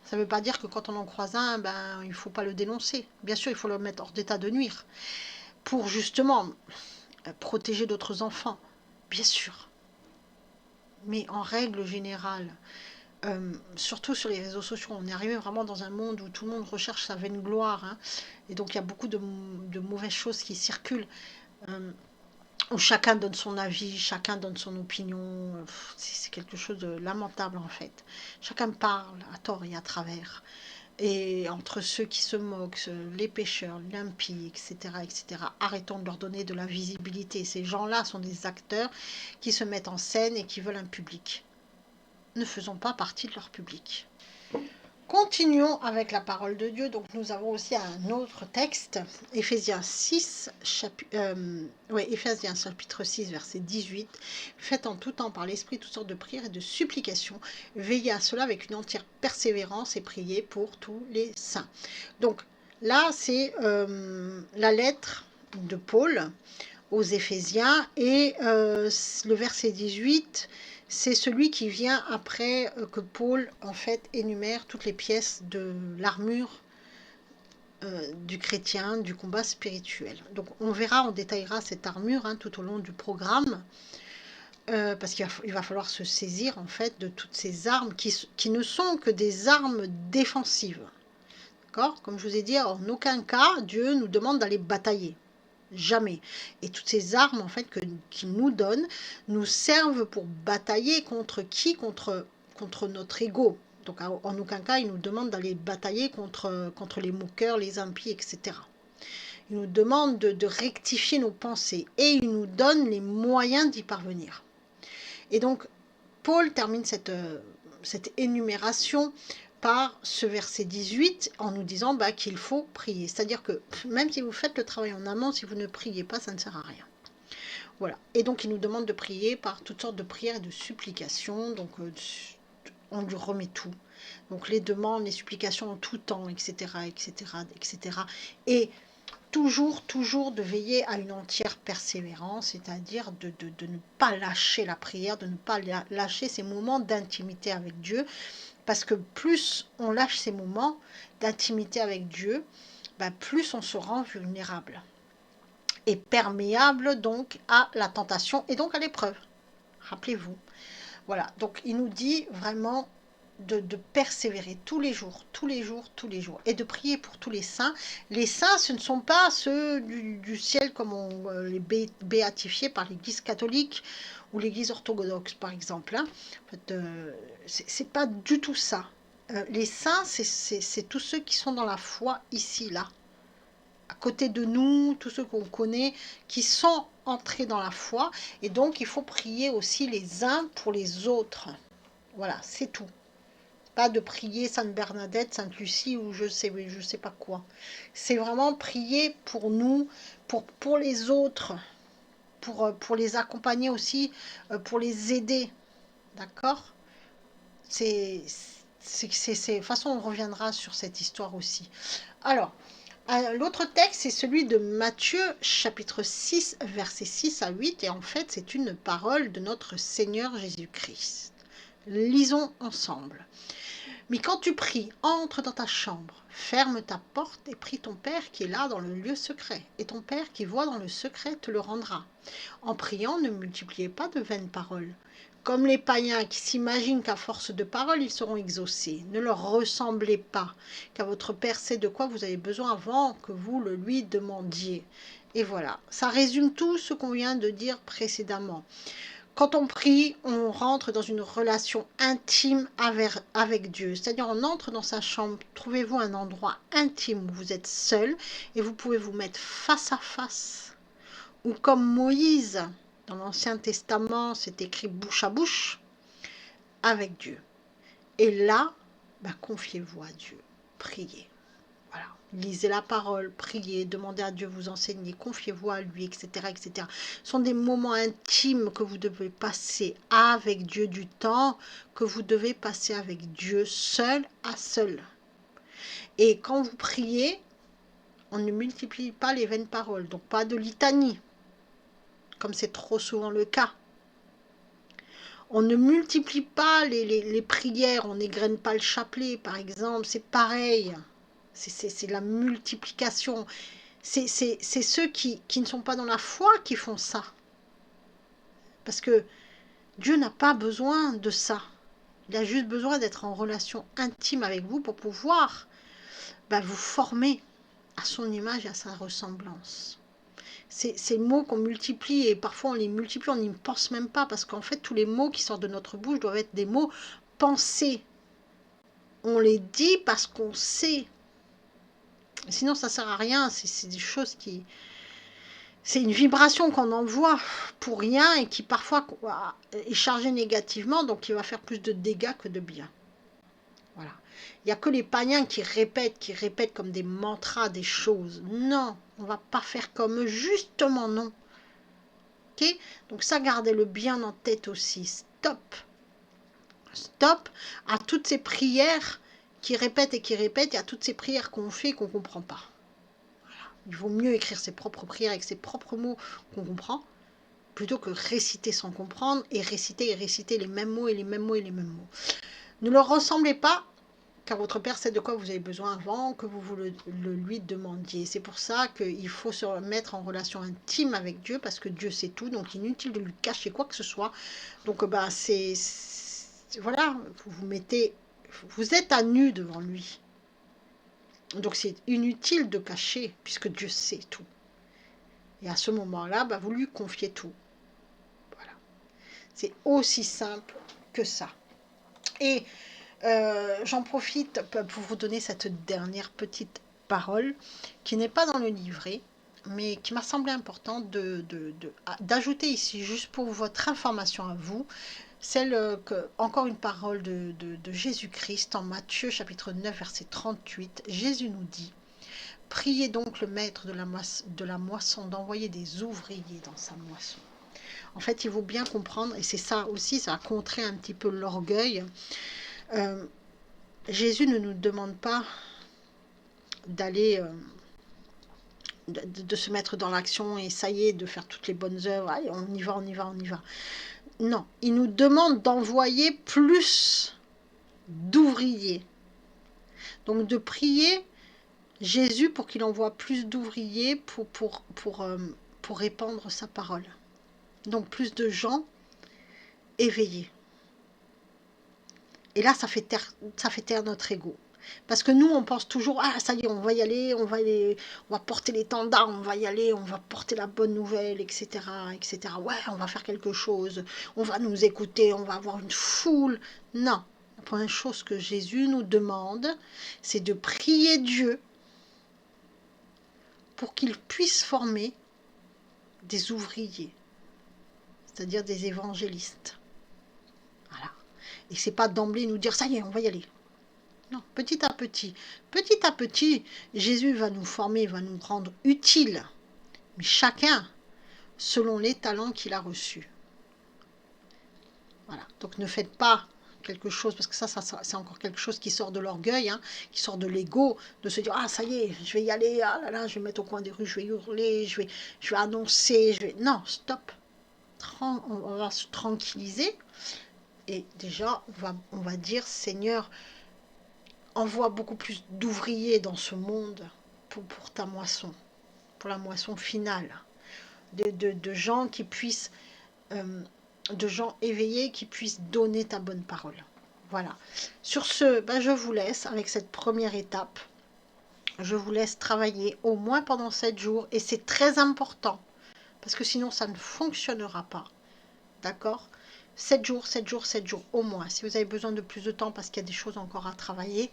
Ça ne veut pas dire que quand on en croise un, il ne faut pas le dénoncer. Bien sûr, il faut le mettre hors d'état de nuire. Pour justement protéger d'autres enfants. Bien sûr. Mais en règle générale, surtout sur les réseaux sociaux, on est arrivé vraiment dans un monde où tout le monde recherche sa vaine gloire, hein, et donc il y a beaucoup de mauvaises choses qui circulent, euh, où chacun donne son avis, chacun donne son opinion. C'est quelque chose de lamentable en fait. Chacun parle à tort et à travers. Et entre ceux qui se moquent, les pécheurs, l'impies, etc., etc., arrêtons de leur donner de la visibilité. Ces gens-là sont des acteurs qui se mettent en scène et qui veulent un public. Ne faisons pas partie de leur public. Continuons avec la parole de Dieu. Donc nous avons aussi un autre texte, Éphésiens 6, Éphésiens chapitre 6, verset 18. Faites en tout temps par l'Esprit toutes sortes de prières et de supplications. Veillez à cela avec une entière persévérance et priez pour tous les saints. Donc là, c'est la lettre de Paul aux Éphésiens et le verset 18, c'est celui qui vient après que Paul en fait énumère toutes les pièces de l'armure du chrétien, du combat spirituel. Donc on verra, on détaillera cette armure hein, tout au long du programme, parce qu'il va falloir se saisir en fait de toutes ces armes qui ne sont que des armes défensives. D'accord ? Comme je vous ai dit, en aucun cas Dieu nous demande d'aller batailler. Jamais. Et toutes ces armes en fait qu'il nous donne nous servent pour batailler contre qui? Contre notre ego. Donc en aucun cas il nous demande d'aller batailler contre les moqueurs, les impies, etc. Il nous demande de rectifier nos pensées et il nous donne les moyens d'y parvenir. Et donc Paul termine cette énumération par ce verset 18 en nous disant qu'il faut prier. C'est-à-dire que même si vous faites le travail en amont, si vous ne priez pas, ça ne sert à rien. Voilà. Et donc il nous demande de prier par toutes sortes de prières et de supplications. Donc on lui remet tout. Donc les demandes, les supplications en tout temps, etc., etc., etc. Et toujours de veiller à une entière persévérance, c'est-à-dire de ne pas lâcher la prière, de ne pas lâcher ces moments d'intimité avec Dieu, parce que plus on lâche ces moments d'intimité avec Dieu, plus on se rend vulnérable et perméable donc à la tentation et donc à l'épreuve. Rappelez-vous. Voilà, donc il nous dit vraiment de persévérer tous les jours, et de prier pour tous les saints. Les saints, ce ne sont pas ceux du ciel comme on les béatifiés par l'Église catholique ou l'Église orthodoxe, par exemple. Hein. En fait, c'est pas du tout ça. Les saints, c'est tous ceux qui sont dans la foi ici, là, à côté de nous, tous ceux qu'on connaît, qui sont entrés dans la foi, et donc il faut prier aussi les uns pour les autres. Voilà, c'est tout. Pas de prier Sainte Bernadette, Sainte Lucie ou je sais pas quoi. C'est vraiment prier pour nous, pour les autres, pour les accompagner aussi, pour les aider. D'accord ? De toute façon, on reviendra sur cette histoire aussi. Alors, l'autre texte, c'est celui de Matthieu, chapitre 6, versets 6 à 8. Et en fait, c'est une parole de notre Seigneur Jésus-Christ. Lisons ensemble. Mais quand tu pries, entre dans ta chambre, ferme ta porte et prie ton Père qui est là dans le lieu secret. Et ton Père qui voit dans le secret te le rendra. En priant, ne multipliez pas de vaines paroles. Comme les païens qui s'imaginent qu'à force de paroles, ils seront exaucés. Ne leur ressemblez pas, car votre Père sait de quoi vous avez besoin avant que vous le lui demandiez. Et voilà, ça résume tout ce qu'on vient de dire précédemment. Quand on prie, on rentre dans une relation intime avec Dieu. C'est-à-dire, on entre dans sa chambre, trouvez-vous un endroit intime où vous êtes seul et vous pouvez vous mettre face à face. Ou comme Moïse, dans l'Ancien Testament, c'est écrit bouche à bouche avec Dieu. Et là, confiez-vous à Dieu, priez. Voilà. Lisez la parole, priez, demandez à Dieu de vous enseigner, confiez-vous à lui, etc., etc. Ce sont des moments intimes que vous devez passer avec Dieu, du temps que vous devez passer avec Dieu seul à seul. Et quand vous priez, on ne multiplie pas les vaines paroles, donc pas de litanie, comme c'est trop souvent le cas. On ne multiplie pas les prières, on n'égrène pas le chapelet, par exemple, c'est pareil. C'est la multiplication. C'est ceux qui ne sont pas dans la foi qui font ça. Parce que Dieu n'a pas besoin de ça. Il a juste besoin d'être en relation intime avec vous pour pouvoir vous former à son image et à sa ressemblance. Ces mots qu'on multiplie, et parfois on les multiplie, on n'y pense même pas, parce qu'en fait tous les mots qui sortent de notre bouche doivent être des mots pensés. On les dit parce qu'on sait. Sinon ça sert à rien, c'est des choses qui... C'est une vibration qu'on envoie pour rien et qui parfois est chargée négativement, donc il va faire plus de dégâts que de bien. Voilà. Il n'y a que les païens qui répètent comme des mantras des choses. Non, on ne va pas faire comme eux, justement non. Ok? Donc ça, gardez-le bien en tête aussi. Stop. Stop à toutes ces prières qui répètent et qui répètent, et à toutes ces prières qu'on fait et qu'on ne comprend pas. Il vaut mieux écrire ses propres prières avec ses propres mots qu'on comprend, plutôt que réciter sans comprendre et réciter les mêmes mots et les mêmes mots et les mêmes mots. Ne leur ressemblez pas, car votre Père sait de quoi vous avez besoin avant que vous le lui demandiez. C'est pour ça qu'il faut se mettre en relation intime avec Dieu, parce que Dieu sait tout, donc inutile de lui cacher quoi que ce soit. Donc voilà, vous êtes à nu devant lui. Donc c'est inutile de cacher, puisque Dieu sait tout. Et à ce moment-là, vous lui confiez tout. Voilà. C'est aussi simple que ça. Et j'en profite pour vous donner cette dernière petite parole qui n'est pas dans le livret, mais qui m'a semblé important d'ajouter ici, juste pour votre information à vous, encore une parole de Jésus-Christ en Matthieu chapitre 9 verset 38. Jésus nous dit: priez donc le maître de la moisson d'envoyer des ouvriers dans sa moisson. En fait, il faut bien comprendre, et c'est ça aussi, ça a contré un petit peu l'orgueil. Jésus ne nous demande pas d'aller, de se mettre dans l'action et ça y est, de faire toutes les bonnes œuvres. Allez, on y va, on y va, on y va. Non, il nous demande d'envoyer plus d'ouvriers. Donc de prier Jésus pour qu'il envoie plus d'ouvriers pour répandre sa parole. Donc plus de gens éveillés. Et là, ça fait taire notre ego. Parce que nous, on pense toujours, ah, ça y est, on va y aller, on va porter l'étendard, on va y aller, on va porter la bonne nouvelle, etc., etc. Ouais, on va faire quelque chose, on va nous écouter, on va avoir une foule. Non, la première chose que Jésus nous demande, c'est de prier Dieu pour qu'il puisse former des ouvriers, c'est-à-dire des évangélistes. Voilà. Et c'est pas d'emblée nous dire, ça y est, on va y aller. Non, petit à petit, Jésus va nous former, va nous rendre utiles, mais chacun selon les talents qu'il a reçus. Voilà, donc ne faites pas quelque chose, parce que ça c'est encore quelque chose qui sort de l'orgueil, hein, qui sort de l'ego, de se dire, ah ça y est, je vais y aller, ah là là, je vais mettre au coin des rues, je vais hurler, je vais annoncer, Non, stop, on va se tranquilliser, et déjà, on va dire, Seigneur, envoie beaucoup plus d'ouvriers dans ce monde pour ta moisson, pour la moisson finale, de gens qui puissent, de gens éveillés qui puissent donner ta bonne parole. Voilà. Sur ce, je vous laisse avec cette première étape. Je vous laisse travailler au moins pendant 7 jours, et c'est très important, parce que sinon ça ne fonctionnera pas. D'accord ? 7 jours, 7 jours, 7 jours au moins. Si vous avez besoin de plus de temps parce qu'il y a des choses encore à travailler,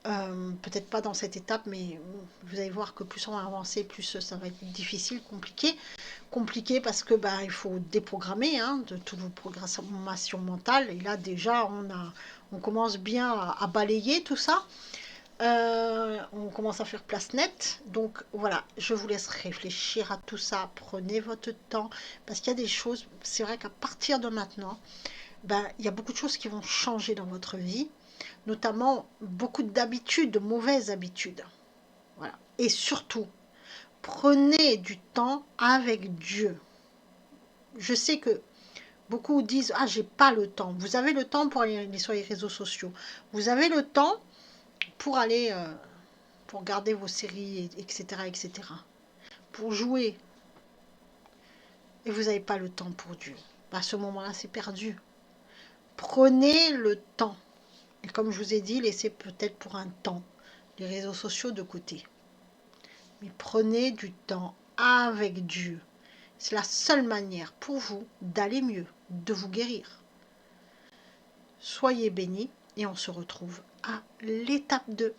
peut-être pas dans cette étape, mais vous allez voir que plus on va avancer, plus ça va être difficile, compliqué parce que il faut déprogrammer de toutes vos programmations mentales, et là déjà on commence bien à balayer tout ça, on commence à faire place nette. Donc voilà, je vous laisse réfléchir à tout ça, prenez votre temps, parce qu'il y a des choses, c'est vrai qu'à partir de maintenant, il y a beaucoup de choses qui vont changer dans votre vie, notamment beaucoup d'habitudes, de mauvaises habitudes. Voilà. Et surtout, prenez du temps avec Dieu. Je sais que beaucoup disent, ah, j'ai pas le temps. Vous avez le temps pour aller sur les réseaux sociaux. Vous avez le temps pour aller, pour regarder vos séries, etc., etc. Pour jouer. Et vous n'avez pas le temps pour Dieu. À ce moment-là, c'est perdu. Prenez le temps. Et comme je vous ai dit, laissez peut-être pour un temps les réseaux sociaux de côté. Mais prenez du temps avec Dieu. C'est la seule manière pour vous d'aller mieux, de vous guérir. Soyez bénis et on se retrouve à l'étape 2.